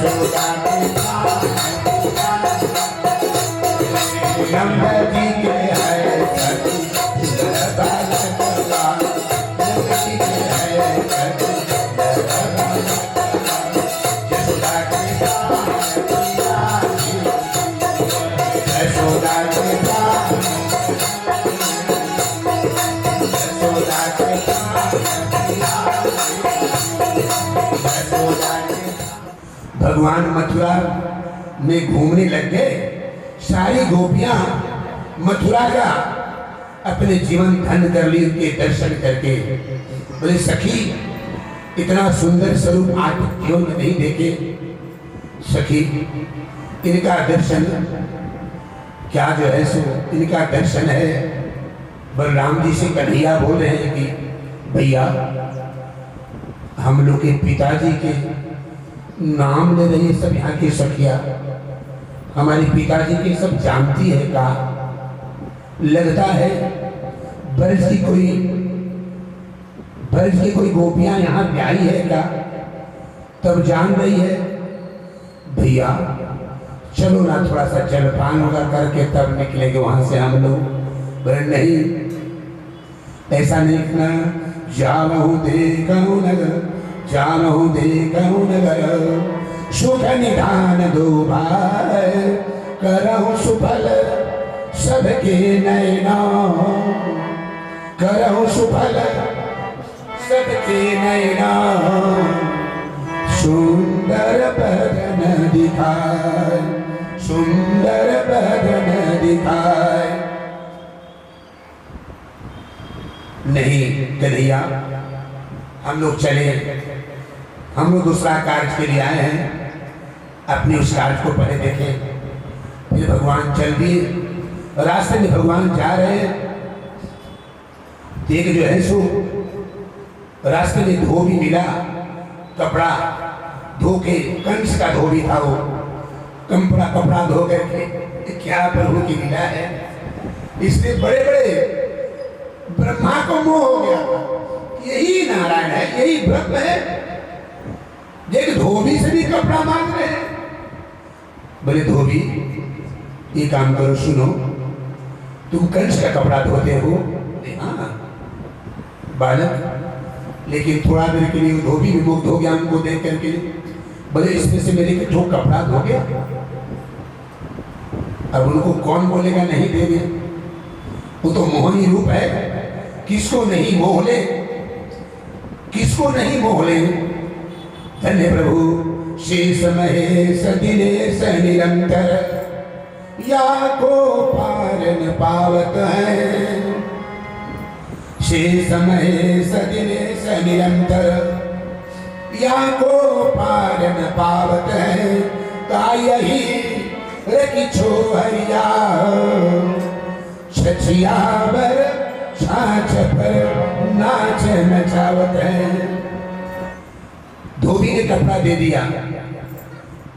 यशोदा के नंद जी के है सखी सुंदर बालकवा, नंद जी के है सखी सुंदर बालकवा, यशोदा के यशोदा के भगवान मथुरा में घूमने लग गए। सारी गोपियां मथुरा का अपने जीवन धन कर ली उनके दर्शन करके। बोले सखी इतना सुंदर स्वरूप आज क्यों नहीं देखे? सखी इनका दर्शन क्या जो है सो इनका दर्शन है। बलराम जी से कन्हैया बोल रहे हैं कि भैया हम लोग के पिताजी के नाम ले रही सब यहाँ की सखिया, हमारे पिताजी के सब जानती है का? लगता है ब्रज की कोई गोपियां यहाँ ब्याही है का? तब जान रही है। भैया चलो ना थोड़ा सा जलपान होगा करके तब निकलेंगे वहां से हम लोग। बोले नहीं ऐसा नहीं करना। जानहु देखहु नगर, जानहु देखहु नगर, सुख निधान दो भाई, करहु सुफल सबके नैना, करहु सुफल सबके नैना, सुंदर बदन दिखाए, सुंदर बदन दिखाए। नहीं कन्हैया हम लोग चले, हम लोग दूसरा कार्य के लिए आए हैं, अपने उस कार्य को पहले देखें। फिर भगवान चल दिए, रास्ते में भगवान जा रहे हैं। एक जो है सो रास्ते में धोबी मिला, कपड़ा धो के, कंस का धोबी था वो, कपड़ा धो करके क्या प्रभु की लीला है। इसलिए बड़े बड़े ब्रह्मा को मोह हो गया, यही नारायण है, यही ब्रह्म है। एक धोबी से भी कपड़ा मांग रहे हैं। बोले धोबी ये काम करो, सुनो तुम कंस का कपड़ा धोते हो? हाँ बालक, लेकिन थोड़ा देर के लिए धोबी भी मुक्त हो गया हमको देख करके। बोले इसमें से मेरे के ठोक कपड़ा धो गया। अब उनको कौन बोलेगा नहीं देंगे? वो तो मोहनी रूप है, किसको नहीं मोह ले, किसको नहीं मोह ले। धन्य प्रभु शेष महेश दिनेश निरंतर, या को पार न पावत है। शेष महेश दिनेश निरंतर, या को पार न पावत है। का यही रखिछो हरिया, छछियावर छाछ पर नाच नचावत है। धोबी ने कपड़ा दे दिया।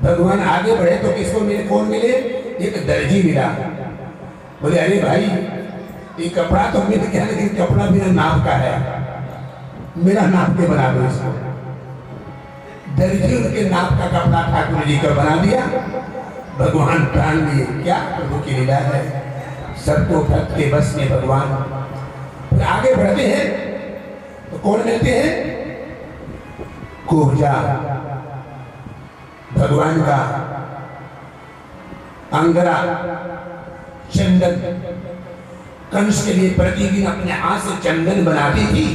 भगवान आगे बढ़े तो किसको मिले? कौन मिले? एक दर्जी मिला। बोले अरे भाई ये कपड़ा तो मिल गया, लेकिन कपड़ा मेरा नाप का है, मेरा नाप के बना दो इसको। दर्जी उनके नाप का कपड़ा ठाकुर जी का बना दिया। भगवान प्राण लिए। क्या प्रभु की लीला है, सबको भक्त के बस में भगवान। फिर आगे बढ़ते हैं तो कौन मिलते हैं? कुब्जा, भगवान का अंगरा चंदन। कंस के लिए प्रतिदिन अपने हाथ से चंदन बनाती थी,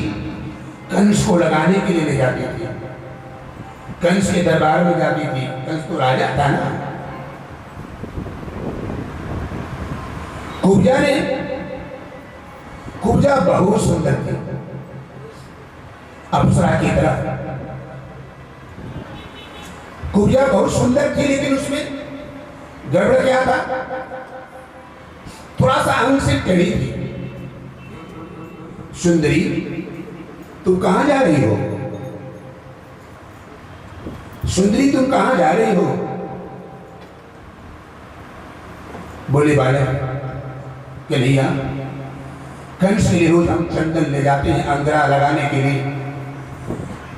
कंस को लगाने के लिए ले जाती थी, कंस के दरबार में जाती थी। कंस तो राजा था ना। कुब्जा बहुत सुंदर थी, अप्सरा की तरह। कुब्जा बहुत सुंदर थी, लेकिन उसमें गड़बड़ क्या था? थोड़ा सा अंग से टेढ़ी थी। सुंदरी तुम कहां जा रही हो? सुंदरी तुम कहां जा रही हो? बोले बालक कन्हैया, कंस के रोज हम चंदन ले जाते हैं अंगरा लगाने के लिए।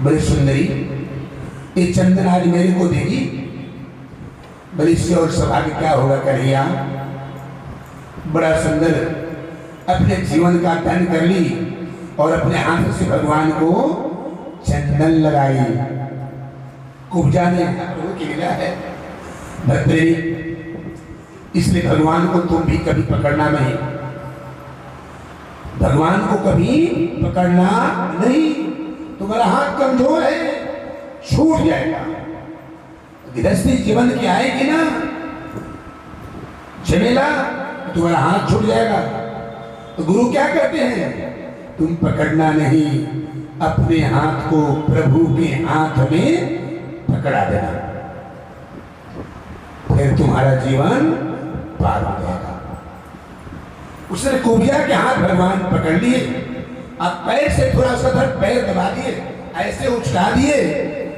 बोले सुंदरी ये चंदन आज मेरे को देगी? बल इससे और सौभाग्य क्या होगा कन्हैया, बड़ा सुंदर अपने जीवन का धन कर ली और अपने हाथ से भगवान को चंदन लगाई। कुब्जा ने प्रभु की लीला है भद्री, इसलिए भगवान को तुम भी कभी पकड़ना नहीं, भगवान को कभी पकड़ना नहीं। तुम्हारा हाथ कमजोर है, छूट जाएगा। गृहस्थी जीवन की आएगी ना झमेला, तुम्हारा हाथ छूट जाएगा। तो गुरु क्या कहते हैं, तुम पकड़ना नहीं, अपने हाथ को प्रभु के हाथ में पकड़ा देना, फिर तुम्हारा जीवन पार हो जाएगा। उसने कुबिया के हाथ भगवान पकड़ लिए, अब पैर से थोड़ा सा पैर दबा दिए, ऐसे उछला दिए,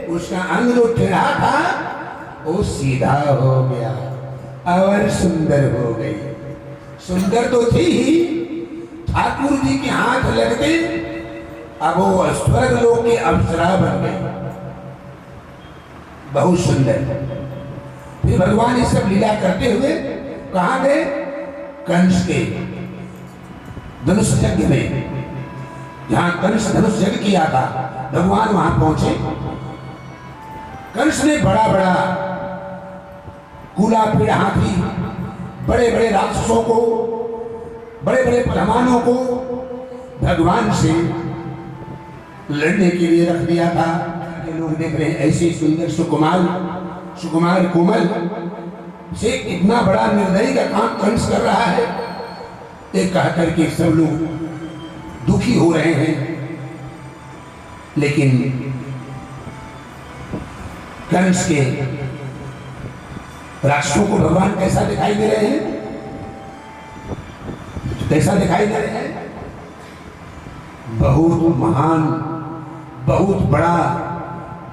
उसका अंग जो टेढ़ा था वो सीधा हो गया और सुंदर हो गई। सुंदर तो थी ही, ठाकुर जी के हाथ लगते अब वो स्वर्ग लोक की अप्सरा बन गई, बहुत सुंदर। फिर भगवान ये सब लीला करते हुए कहाँ गए, कंस के धनुष यज्ञ में, जहां कंस धनुष यज्ञ किया था, भगवान वहां पहुंचे। कंस ने बड़ा बड़ा कूला पीड़ हाथी, बड़े बड़े राक्षसों को, बड़े बड़े पहलवानों को भगवान से लड़ने के लिए रख दिया था। ये लोग देख रहे हैं ऐसे सुंदर सुकुमार कोमल से इतना बड़ा निर्दयी का काम कंस कर रहा है, एक कहकर के सब लोग दुखी हो रहे हैं। लेकिन कंस के राक्षसों को भगवान कैसा दिखाई दे रहे हैं, कैसा दिखाई दे रहे हैं, बहुत महान, बहुत बड़ा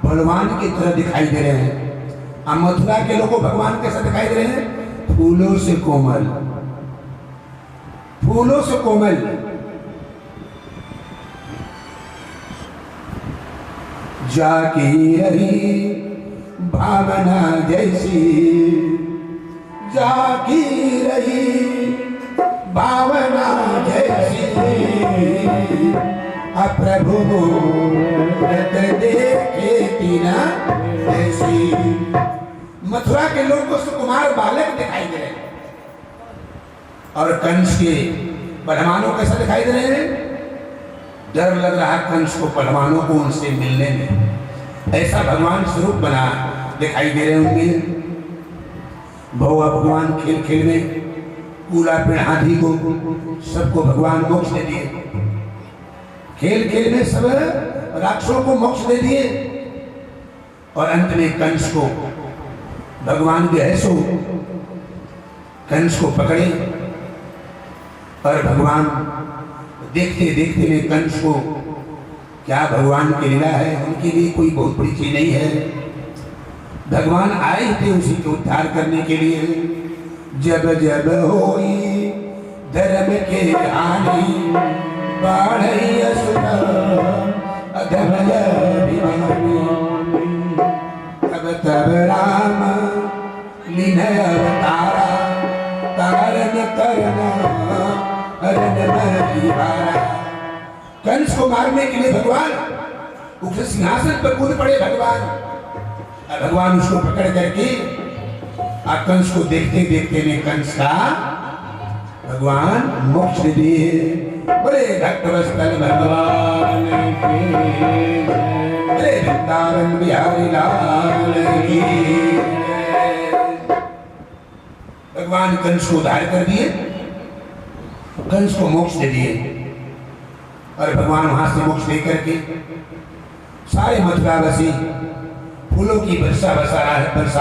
बलवान की तरह दिखाई दे रहे हैं। मथुरा के लोगों को भगवान कैसा दिखाई दे रहे हैं, फूलों से कोमल, फूलों से कोमल। जाकी रही भावना जैसी, जाकी रही भावना जैसी, प्रभु देखे तीना ऐसी। मथुरा के लोग को सुकुमार बालक दिखाई दे रहे हैं और कंस के पहलवानों कैसा दिखाई दे रहे हैं, डर लग रहा कंस को पहलवानों को उनसे मिलने में, ऐसा भगवान स्वरूप बना दिखाई दे रहे होंगे। भगवान खेल खेल में कूला पेड़ हाथी को सबको भगवान मोक्ष दे दिए, खेल खेल में सब राक्षसों को मोक्ष दे दिए और अंत में कंस को भगवान के ऐसो कंस को पकड़े और भगवान देखते देखते में कंस को, क्या भगवान की लीला है, उनके लिए कोई बहुत बड़ी चीज नहीं है। भगवान आए थे उसी को उद्धार करने के लिए। जब जब होई धर्म के हानि, बाढ़ई असुर अधर्म अभिमानी, तब तब राम लीन अवतारा, तारण करना कंस को मारने के लिए भगवान उस सिंहासन पर कूद पड़े। भगवान उसको पकड़ करके कंस को देखते देखते में कंस का भगवान मोक्ष दिए। बड़े भक्तवत्सल भगवान की, बड़े वृंदावन बिहारी लाल की। भगवान कंस को उद्धार कर दिए, कंस को मोक्ष दे दिए और भगवान वहां से मोक्ष दे करके सारे मथुरावासी फूलों की वर्षा बरसा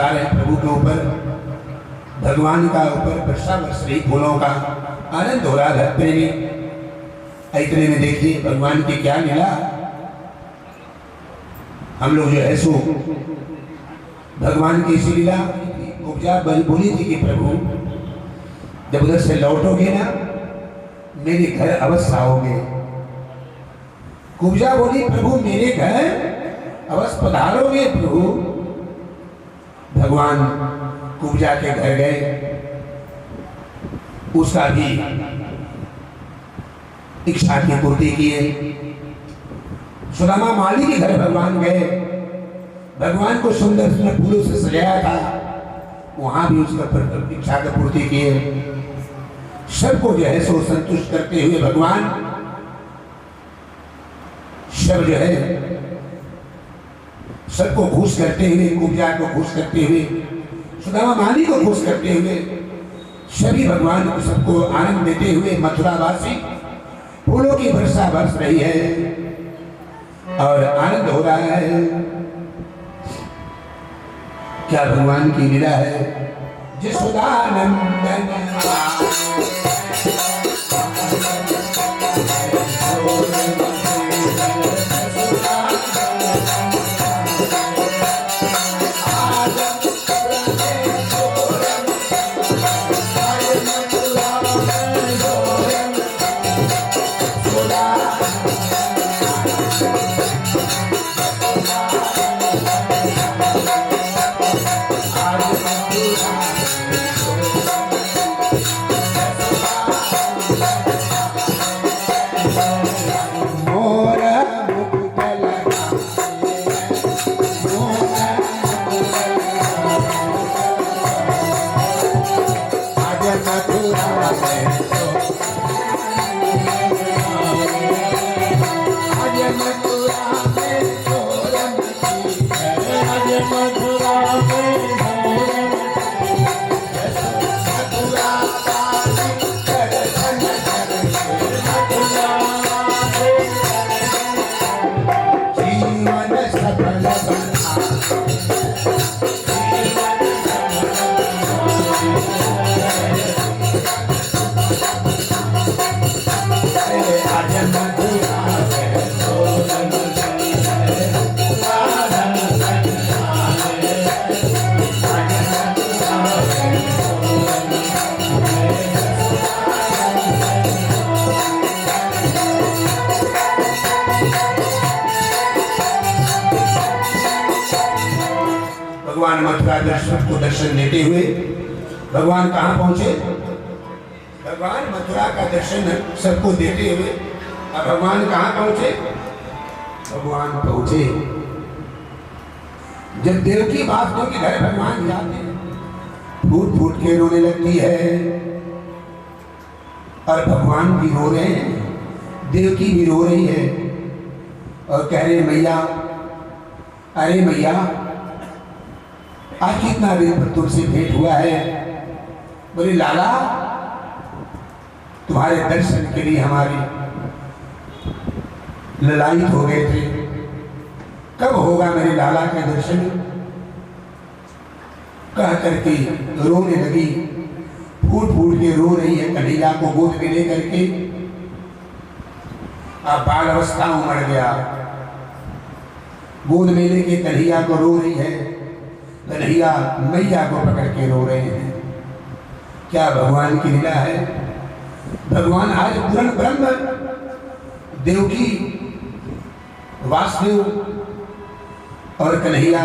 रहे प्रभु के ऊपर, भगवान का ऊपर वर्षा बरस रही फूलों का, आनंद हो रहा धरती में। इतने में देखिए भगवान की क्या लीला। हम लोग जो है सो भगवान की इसी लीला उपजा बोली थी कि प्रभु जब उधर से लौटोगे ना मेरे घर अवश्य आओगे। कुब्जा बोली प्रभु मेरे घर अवश्य पधारोगे प्रभु। भगवान कुब्जा के घर गए, उसका भी इच्छा की पूर्ति किए। सुदामा माली के घर भगवान गए, भगवान को सुंदर सुंदर फूलों से सजाया था, वहां भी उसका इच्छा की पूर्ति किए। सबको जो है सो संतुष्ट करते हुए भगवान सब जो है सबको खुश करते हुए, कुब्जा को खुश करते हुए, सुदामा माली को खुश करते हुए, सभी भगवान को सबको आनंद देते हुए मथुरावासी फूलों की वर्षा बरस रही है और आनंद हो रहा है। क्या भगवान की लीला है। जसोदानंदन मथुरा दर्शन को दर्शन देते हुए भगवान कहाँ पहुंचे। भगवान मथुरा का दर्शन सबको देते हुए अब भगवान कहाँ पहुंचे। भगवान पहुंचे जब देवकी बासुदेव के घर भगवान जाते हैं, फूट फूट के रोने लगती है और भगवान भी रो रहे हैं, देवकी भी रो रही है और कह रहे मैया, अरे मैया आज कितना दिन पर तुमसे भेंट हुआ है। बोले लाला तुम्हारे दर्शन के लिए हमारी ललायित हो गए थे, कब होगा मेरे लाला का दर्शन। कह करके रोने लगी, फूट फूट के रो रही है, कन्हैया को गोद में ले करके। अब बाल अवस्था उमड़ गया, गोद में लेके कन्हैया को रो रही है, कन्हैया मैया को पकड़ के रो रहे हैं। क्या भगवान की लीला है। भगवान आज पूर्ण ब्रह्म देवकी वासुदेव और कन्हैया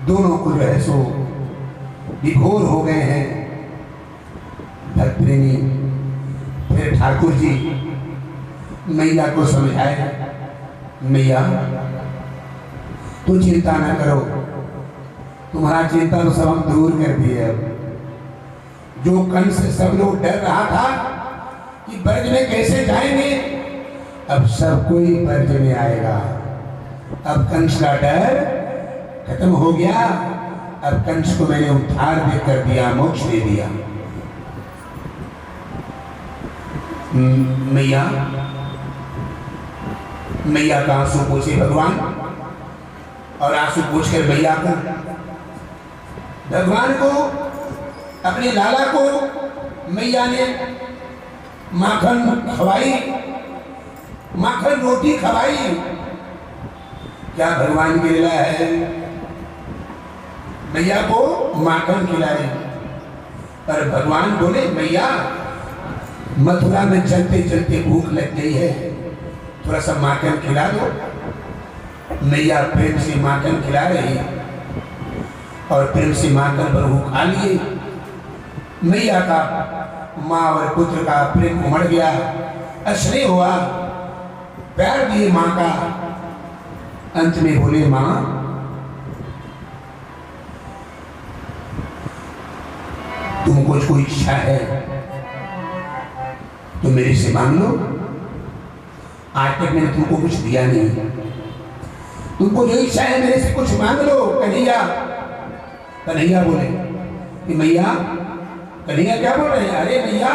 दोनों को जो है सो विभोर हो गए हैं। भक्त प्रेमी फिर ठाकुर जी मैया को समझाए, मैया तू चिंता ना करो, तुम्हारा चिंता तो सब हम दूर कर दिए। अब जो कंस से सब लोग डर रहा था कि ब्रज में कैसे जाएंगे, अब सब कोई ब्रज में आएगा। अब कंस का डर खत्म हो गया। अब कंस को मैंने उद्धार दे कर दिया, मोक्ष दे दिया। मैया मैया का आंसू पूछे भगवान, और आंसू पूछकर मैया को भगवान को अपने लाला को मैया ने माखन खवाई, माखन रोटी खवाई। क्या भगवान की लीला है। मैया को माखन खिलाई और भगवान बोले मैया मथुरा में चलते चलते भूख लग गई है, थोड़ा सा माखन खिला दो। मैया प्रेम से माखन खिला रही। और प्रेम से माँ का बरहू खा लिए। मैया का माँ और पुत्र का प्रेम उमड़ गया, स्नेह हुआ, प्यार दिए माँ का। अंत में बोले माँ तुमको कोई इच्छा है तो मेरे से मांग लो। आज तक मैंने तुमको कुछ दिया नहीं, तुमको जो इच्छा है मेरे से कुछ मांग लो। कन्हैया कन्हैया बोले कि मैया, कन्हैया क्या बोल रहे हैं? अरे मैया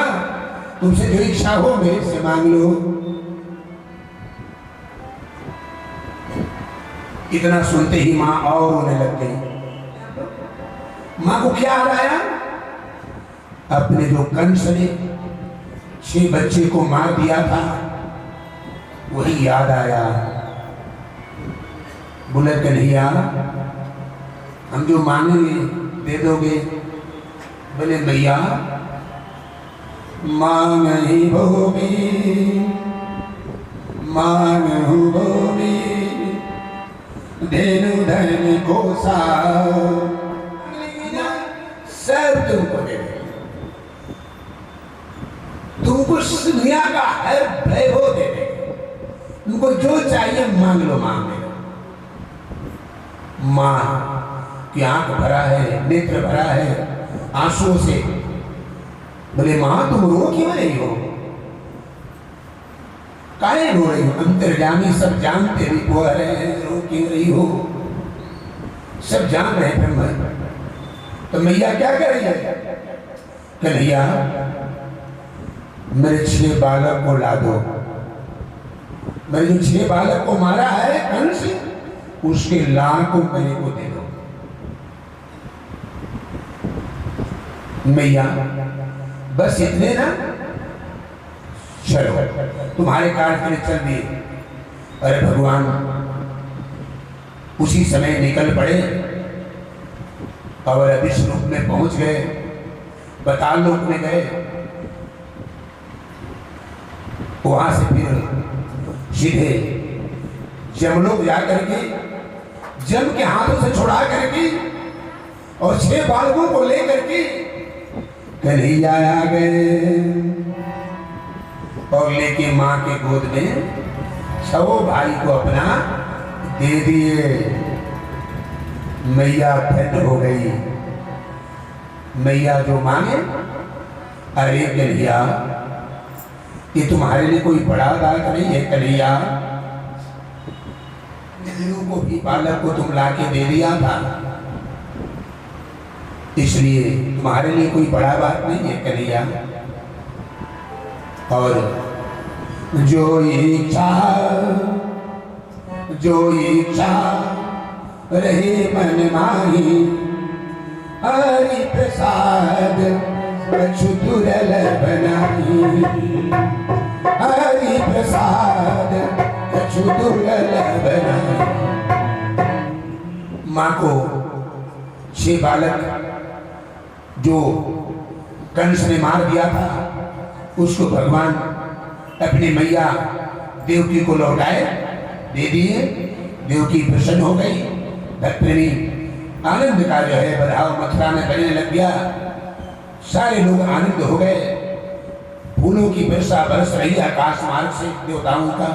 तुमसे जो इच्छा हो मेरे से मांग लो। इतना सुनते ही माँ और रोने लग गई। माँ को क्या याद आया? अपने जो कंस ने 6 बच्चे को मार दिया था वही याद आया। बोले कन्हैया हम जो मांगेंगे दे दोगे? बोले मैया मांग ही भोगी, मांग भोगी, धेनु धन को सब तुमको दे देंगे, तुमको दुनिया का हर वैभव दे देंगे, तुमको जो चाहिए मांग लो। मांग लो। माँ की आंख भरा है, नेत्र भरा है आंसुओं से। बोले माँ तुम रो क्यों रही हो? काहे रो रही हो? अंतर्यामी सब जानते भी वो रहे हैं, रो क्यों रही हो? सब जान रहे ब्रह्म। तो मैया क्या कर रही है? कन्हैया मेरे 6 बालक को ला दो। मैंने जो 6 बालक को मारा है कंस, उसके लाल को मेरे को दे दो। मैया बस इतने ना, चलो तुम्हारे कार्य के लिए चल दिए। अरे भगवान उसी समय निकल पड़े और अभिष्ट रूप में पहुंच गए, बताल लोक में गए। वहां से फिर सीधे जमलोक जाकर के जम के हाथों से छुड़ा करके और 6 बालकों को लेकर के कन्हैया आ गए और लेके माँ के गोद में 6 भाई को अपना दे दिए। मैया धन्य हो गई। मैया जो मांगे, अरे कन्हैया ये तुम्हारे लिए कोई बड़ा बात नहीं है कन्हैया, को भी बालक को तुम लाके दे दिया था, इसलिए तुम्हारे लिए कोई बड़ा बात नहीं है कन्हैया। और जो इच्छा रहे मन माही, हरि प्रसाद कछु दुर्लभ बनाही, हरि प्रसाद कछु दुर्लभ बनाही। माँ को 6 बालक जो कंस ने मार दिया था उसको भगवान अपनी मैया देवकी को लौटाए, दे दिए। देवकी प्रसन्न हो गई। भक्तनी आनंद का जो है बधाव मथुरा में करने लग गया। सारे लोग आनंद हो गए। फूलों की वर्षा बरस रही आकाश मार्ग से देवताओं का।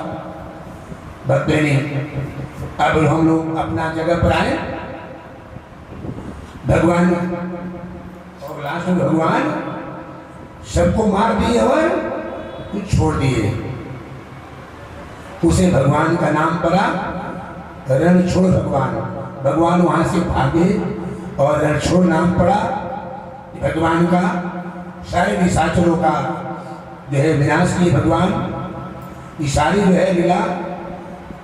भक्तनी अब हम लोग अपना जगह पर आए। भगवान और लास्ट में भगवान सबको मार दिए और कुछ छोड़ दिए। उसे भगवान का नाम पड़ा रणछोड़ भगवान। भगवान वहां से भागे और रणछोड़ नाम पड़ा भगवान का। सारे निशाचरों का जो है विनाश किए भगवान। ये सारी जो है लीला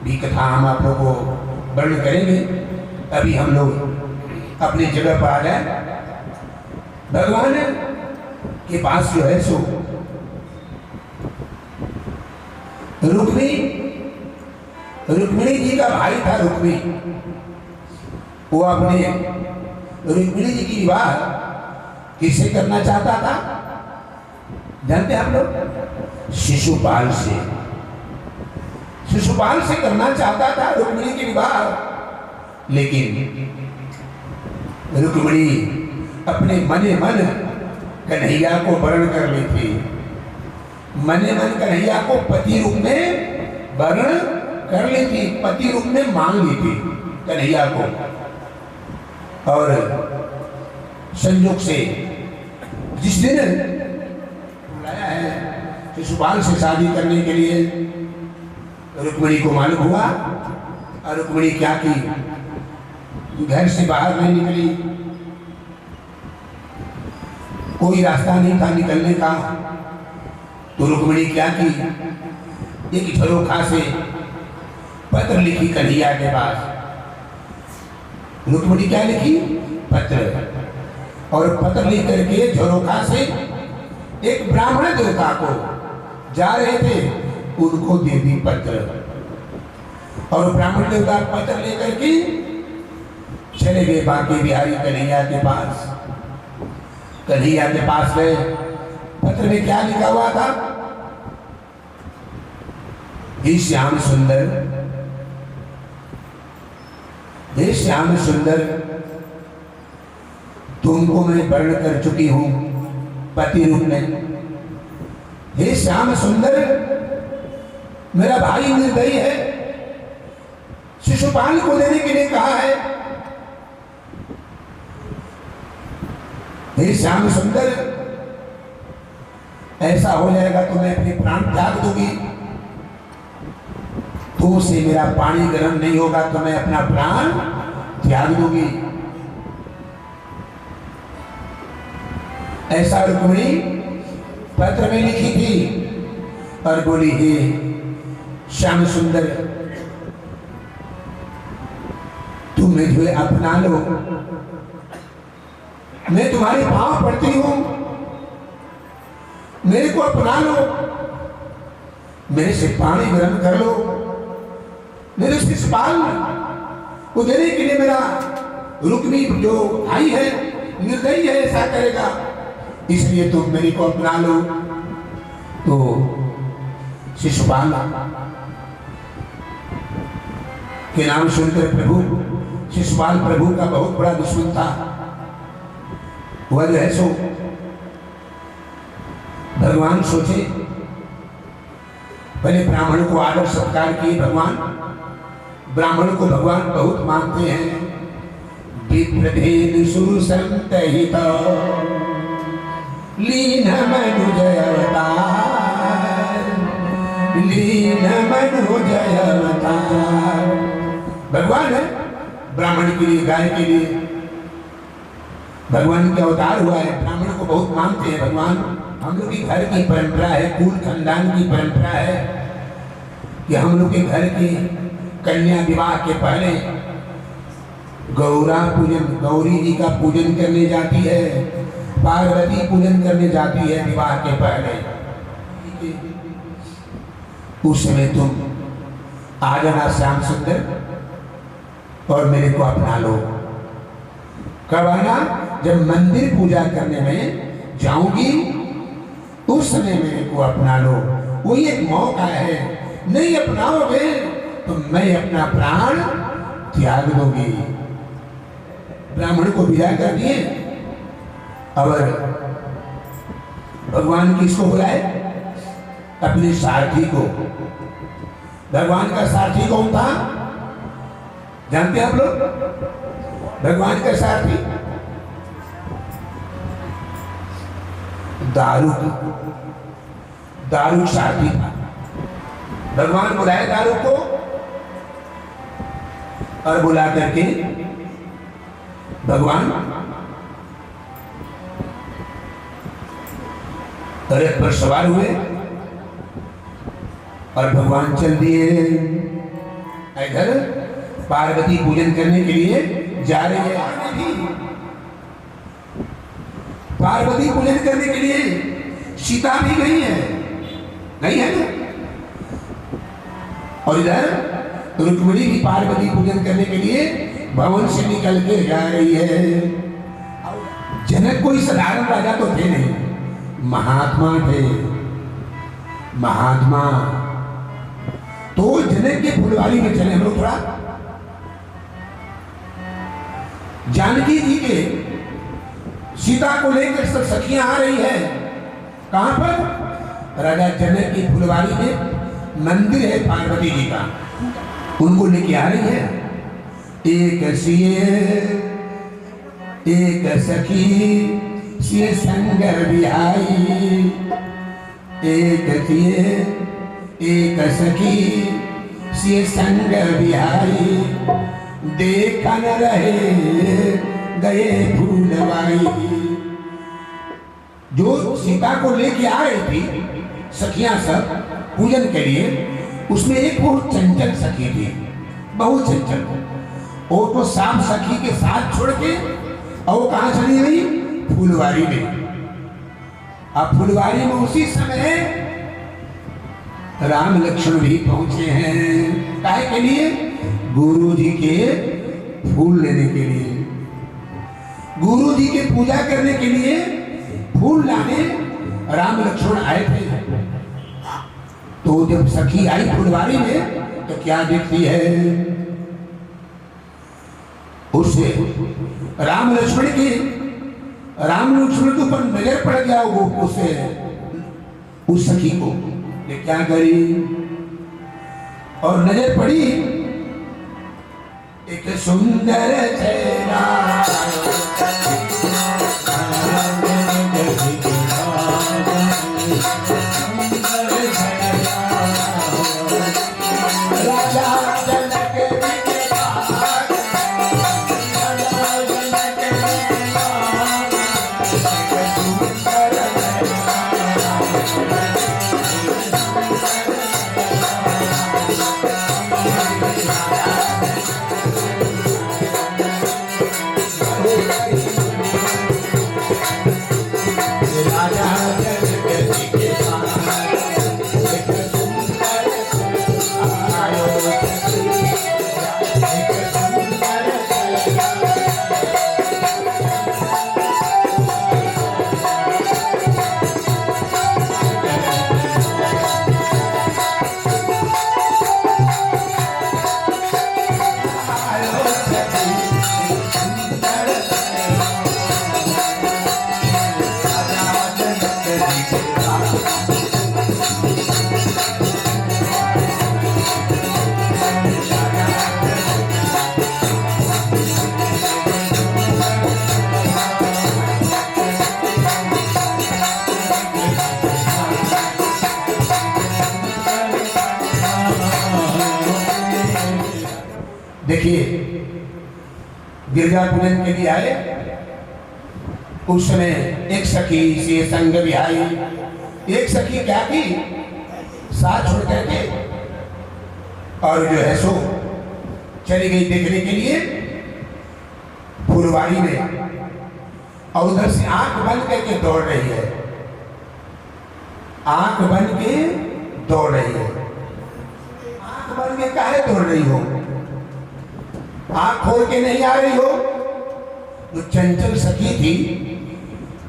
भी कथा हम आप लोग को वर्णन करेंगे। अभी हम लोग अपनी जगह पर आ जाए। भगवान के पास जो है सो रुक्मिणी जी का भाई था रुक्मी। वो अपने रुक्मिणी जी की विवाह किससे करना चाहता था जानते हैं आप लोग? शिशुपाल से। शिशुपाल से करना चाहता था रुक्मिणी की विवाह। लेकिन रुक्मिणी अपने मने मन कन्हैया को वर्ण कर ली थी, मने मन कन्हैया को पति रूप में वर्ण कर ली थी, पति रूप में मान ली थी कन्हैया को। और संयोग से जिस दिन बुलाया है शिशुपाल से शादी करने के लिए, रुक्मिणी को मालूम हुआ और रुक्मिणी क्या की, घर से बाहर नहीं निकली, कोई रास्ता नहीं था निकलने का। तो रुक्मिणी क्या की, एक झरोखा से पत्र लिखी कन्हैया के पास। रुक्मिणी क्या लिखी, पत्र, और पत्र लिख करके झरोखा से एक ब्राह्मण देवता को जा रहे थे, उनको दे दी पत्र। और ब्राह्मण देवता पत्र लेकर के चले गए बांके बिहारी कन्हैया के पास। कन्हैया के पास गए, पत्र में क्या लिखा हुआ था, हे श्याम सुंदर, हे श्याम सुंदर, तुमको मैं वर्ण कर चुकी हूं पति रूप में। हे श्याम सुंदर, मेरा भाई निर्दयी है, शिशुपाल को देने के लिए कहा है। हे श्याम सुंदर, ऐसा हो जाएगा तो मैं अपने प्राण त्याग दूंगी, तुमसे मेरा पानी गर्म नहीं होगा तो मैं अपना प्राण त्याग दूंगी। ऐसा रुक्मिणी पत्र में लिखी थी और बोली, हे श्याम सुंदर, तुम मुझे अपना लो, मैं तुम्हारे पांव पड़ती हूं, मेरे को अपना लो, मेरे से पानी ग्रहण कर लो, मेरे शिशुपाल को देने के लिए मेरा रुक्मी जो भाई है निर्दयी है, ऐसा करेगा, इसलिए तुम मेरे को अपना लो। तो शिशुपाल के नाम सुनकर प्रभु, शिशुपाल प्रभु का बहुत बड़ा दुश्मन था। वह जो है सो भगवान सोचे, पहले ब्राह्मण को आदर सत्कार किए भगवान, ब्राह्मण को भगवान बहुत मानते हैं। विप्रधेन सुरसंत हित लीन मनुजय अवतार, लीन मनुजय अवतार। भगवान है ब्राह्मण के लिए, गाय के लिए भगवान का अवतार हुआ है। ब्राह्मण को बहुत मानते हैं भगवान। हम लोग की घर की परंपरा है, कुल खानदान की परंपरा है कि हम लोग के घर की कन्या विवाह के पहले गौरा पूजन, गौरी जी का पूजन करने जाती है, पार्वती पूजन करने जाती है विवाह के पहले। उस समय तुम आ जाना श्याम सुंदर और मेरे को अपना लो। कब आना? जब मंदिर पूजा करने में जाऊंगी उस समय मेरे को अपना लो। वही एक मौका है, नहीं अपनाओगे तो मैं अपना प्राण त्याग दूंगी। ब्राह्मण को विदा कर दिए और भगवान किसको बुलाए? अपने सारथी को। भगवान का सारथी कौन था जानते हैं आप लोग? भगवान का सारथी दारू सारथी था। भगवान बुलाए दारू को और बुला करके भगवान रथ पर सवार हुए और भगवान चल दिए। इधर पार्वती पूजन करने के लिए जा रही है। पार्वती पूजन करने के लिए सीता भी गई है, नहीं है ना? और इधर रुक्मिणी भी पार्वती पूजन करने के लिए भवन से निकल के जा रही है। जनक कोई साधारण राजा तो थे नहीं, महात्मा थे। महात्मा तो जनक के फुलवारी में चले हम लोग थोड़ा। जानकी जी के सीता को लेकर सब सखियां आ रही है। कहां पर? राजा जनक की फुलवारी में मंदिर है पार्वती जी का, उनको लेके आ रही है। एक सिए एक सखी सिए संगर बिहाई, एक सिए एक सखी सिए संगर बिहाई, देखा न रहे गए फूलवाई। जो सीता को लेके आ रही थी सखियां सब पूजन के लिए, उसमें एक बहुत चंचल सखी थी, बहुत चंचल। वो तो साम सखी के साथ छोड़ के और वो कहां चली गई? फुलवारी में। अब फुलवारी में उसी समय राम लक्ष्मण भी पहुंचे हैं। काहे के लिए? गुरु जी के फूल लेने के लिए, गुरु जी के पूजा करने के लिए फूल लाने राम लक्ष्मण आए थे। तो जब सखी आई फुलवारी में तो क्या देखती है? उससे राम लक्ष्मण के ऊपर नजर पड़ गया वो, उसे उस सखी को ये क्या करी? और नजर पड़ी एक सुंदर चेहरा, राजा जनक के पास, देखिए गिरजा पूजन के लिए आए, उस समय एक सखी से संग बिहाई, एक सखी क्या की? साथ छोड़ करके और जो है सो चली गई देखने के लिए फुलवारी में, और उधर से आंख बंद करके दौड़ रही है, आंख बंद के दौड़ रही है। आंख बंद के काहे दौड़ रही हो? आंख खोल के नहीं आ रही हो? जो चंचल सखी थी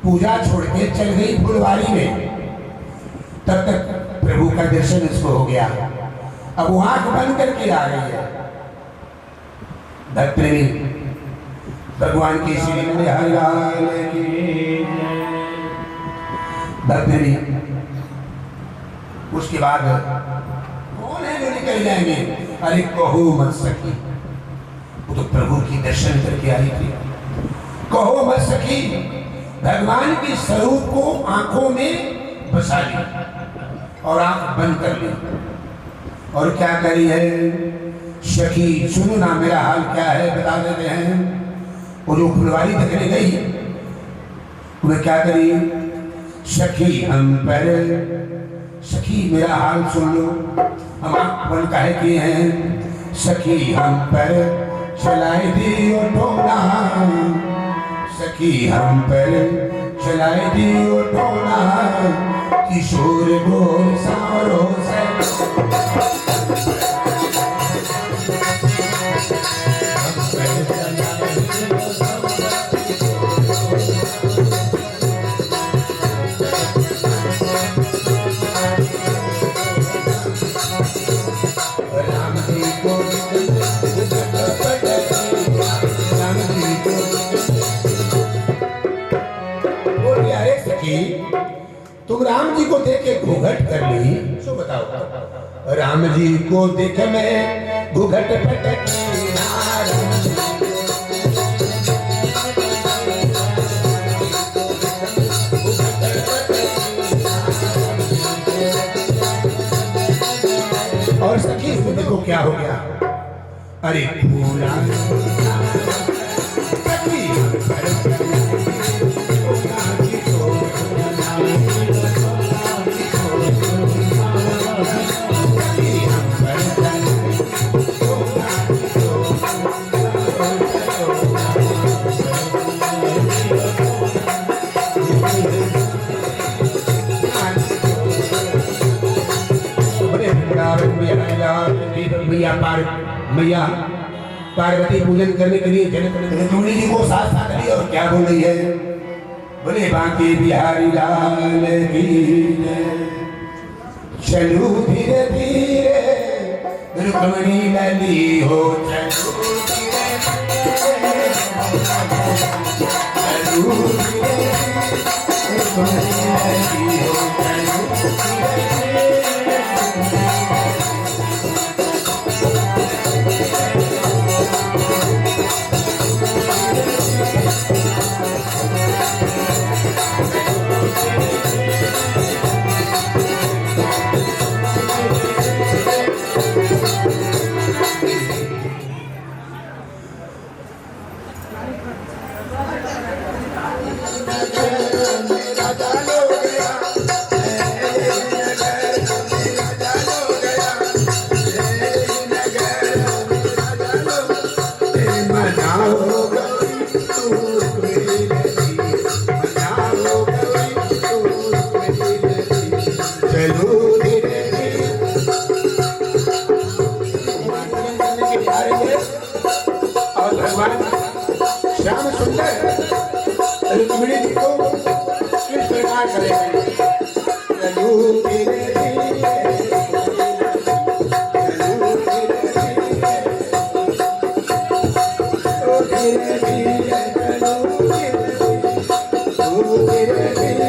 पूजा छोड़ के चल गई फुलवारी में, तब तक प्रभु का दर्शन इसको हो गया। अब वो आंख बंद करके आ रही है। भक्त प्रेमी भगवान की श्री हरिलाल की भक्त प्रेमी। उसके बाद कौन है जो निकल जाएंगे? अरे कहो मत सखी, वो तो प्रभु की दर्शन करके आई थी। कहो मत सखी, भगवान के स्वरूप को आंखों में बसा ली और आंख बंद कर ली, और क्या करी है? सखी सुनो ना मेरा हाल क्या है, बता देते हैं। वो जो फुलवारी देखने गई, उन्हें क्या करी? सखी हम पर, सखी मेरा हाल सुन लो, हम आंख बंद काहे किए हैं? सखी हम पर चलाई दियो टोना, सखी हम पर चलाई दियो टोना, किशोर गोर सावरो से राम जी को बोलिए अरे सखी तुम राम जी को देख के घूंघट कर ली, सो बताओ। राम जी को देख मैं घूंघट पटकी और सखी इसमें देखो क्या हो गया। अरे फूला सखी मैया पार्वती पूजन करने के लिए जनक जी को साथ साथ लिया और क्या बोल रही है, बोले बांके बिहारी लाल की चलू धीरे धीरे रुक्मणी लली हो चलू धीरे रुक्मणी लली हो श्याम सुंदर रुक्मिणी जी को किस प्रकार करेंगे। चलू धीरे धीरे चलू धीरे धीरे चलू धीरे धीरे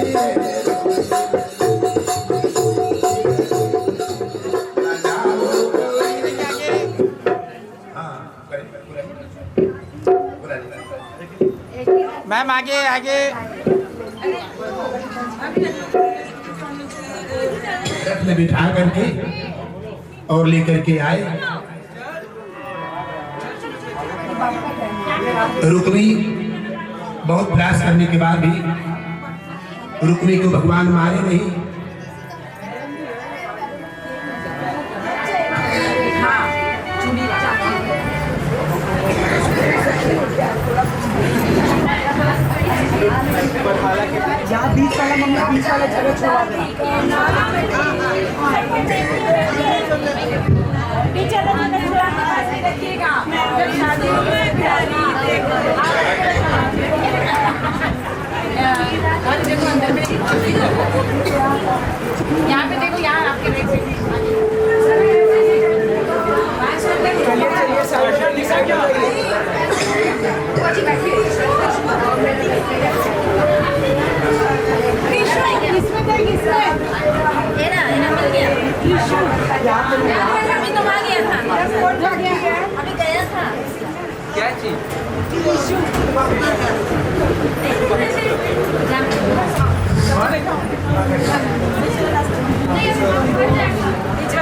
मैम आगे आगे। रथ में बिठा करके और लेकर के आए। रुक्मी बहुत प्रयास करने के बाद भी रुक्मी को भगवान मारे नहीं। जहाँ 20 वाला मम्मी 20 वाला जगह छोड़ा यहाँ पे देखो, यहाँ आपके अभी तो आ गया था, अभी गया था। क्या चीज?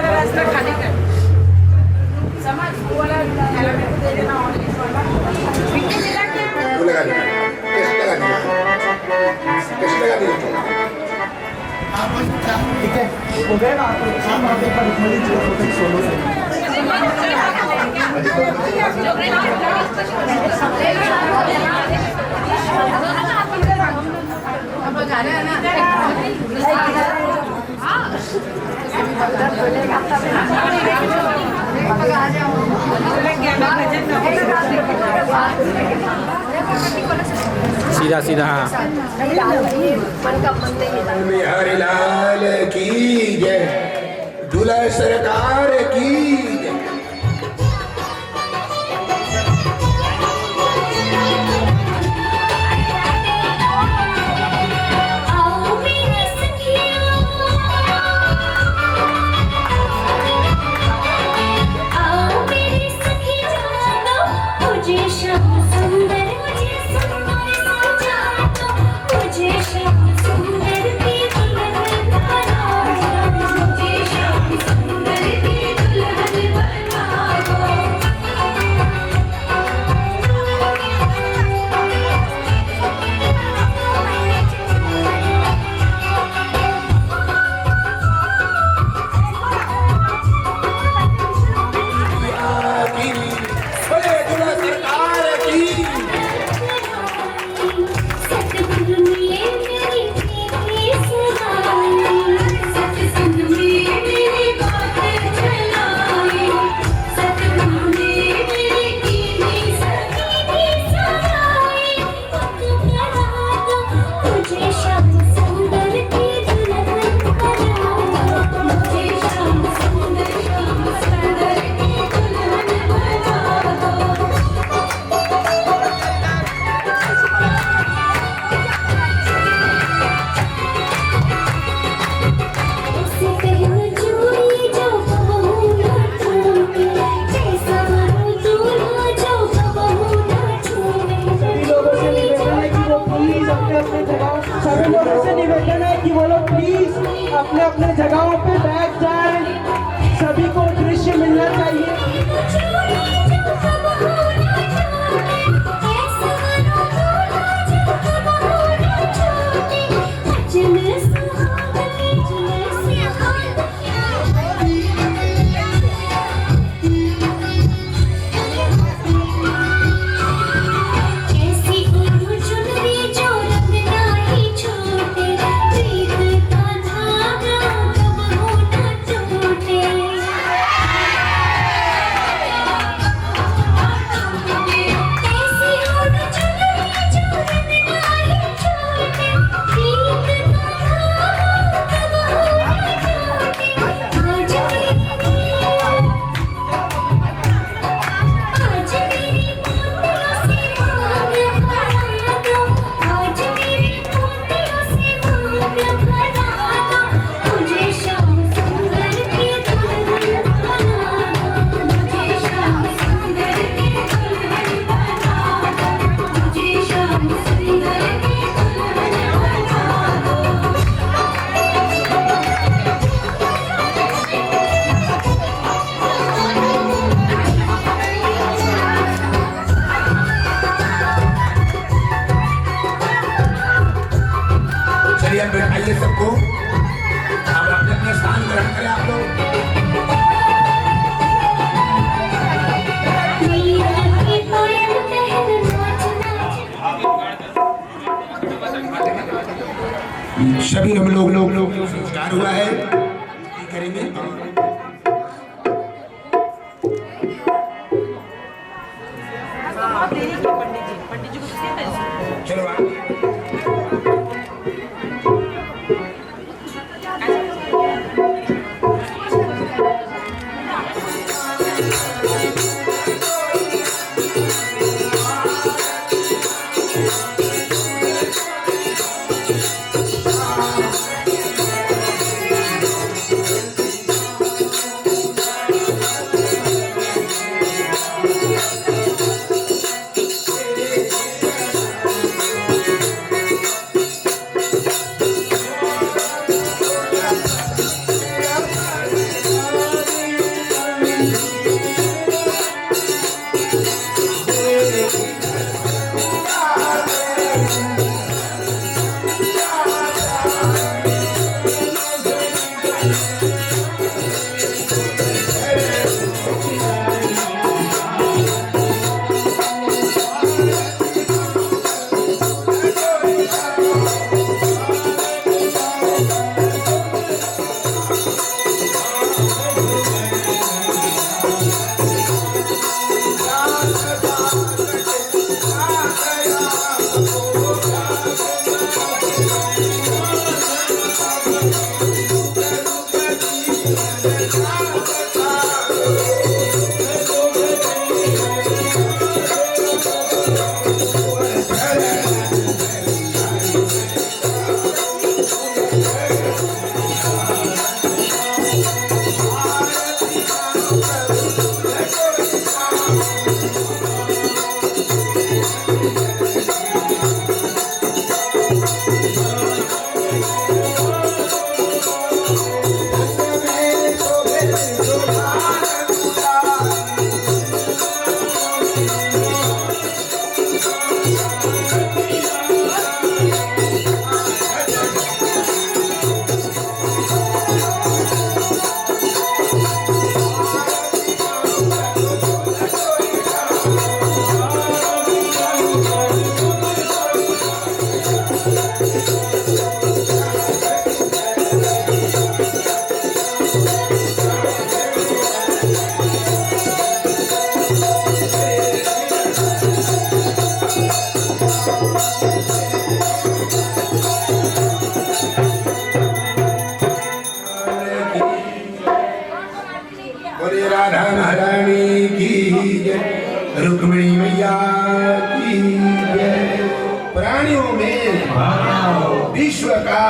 रास्ता खाली कर समाज वाला दे देना ठीक है हो गया ना शाम आप एक बार रुक्मिणी जी को फोटो सोलो से अब जा रहे हैं सीधा सीधा हाँ। बिहारी लाल की जय, दूल्हा सरकार की जय। प्लीज अपने अपने जगह, सभी लोगों से निवेदन है कि वो लोग प्लीज अपने अपने जगहों पे बैठ जाएं। सभी को दृश्य मिलना चाहिए। चलिए अब बैठाइए सबको, अब अपने अपने स्थान ग्रहण करें आप लोग। सभी हम लोग संस्कार हुआ है, करेंगे। चलो राधा महारानी की जय, रुक्मिणी मैया की जय। प्राणियों में विश्व का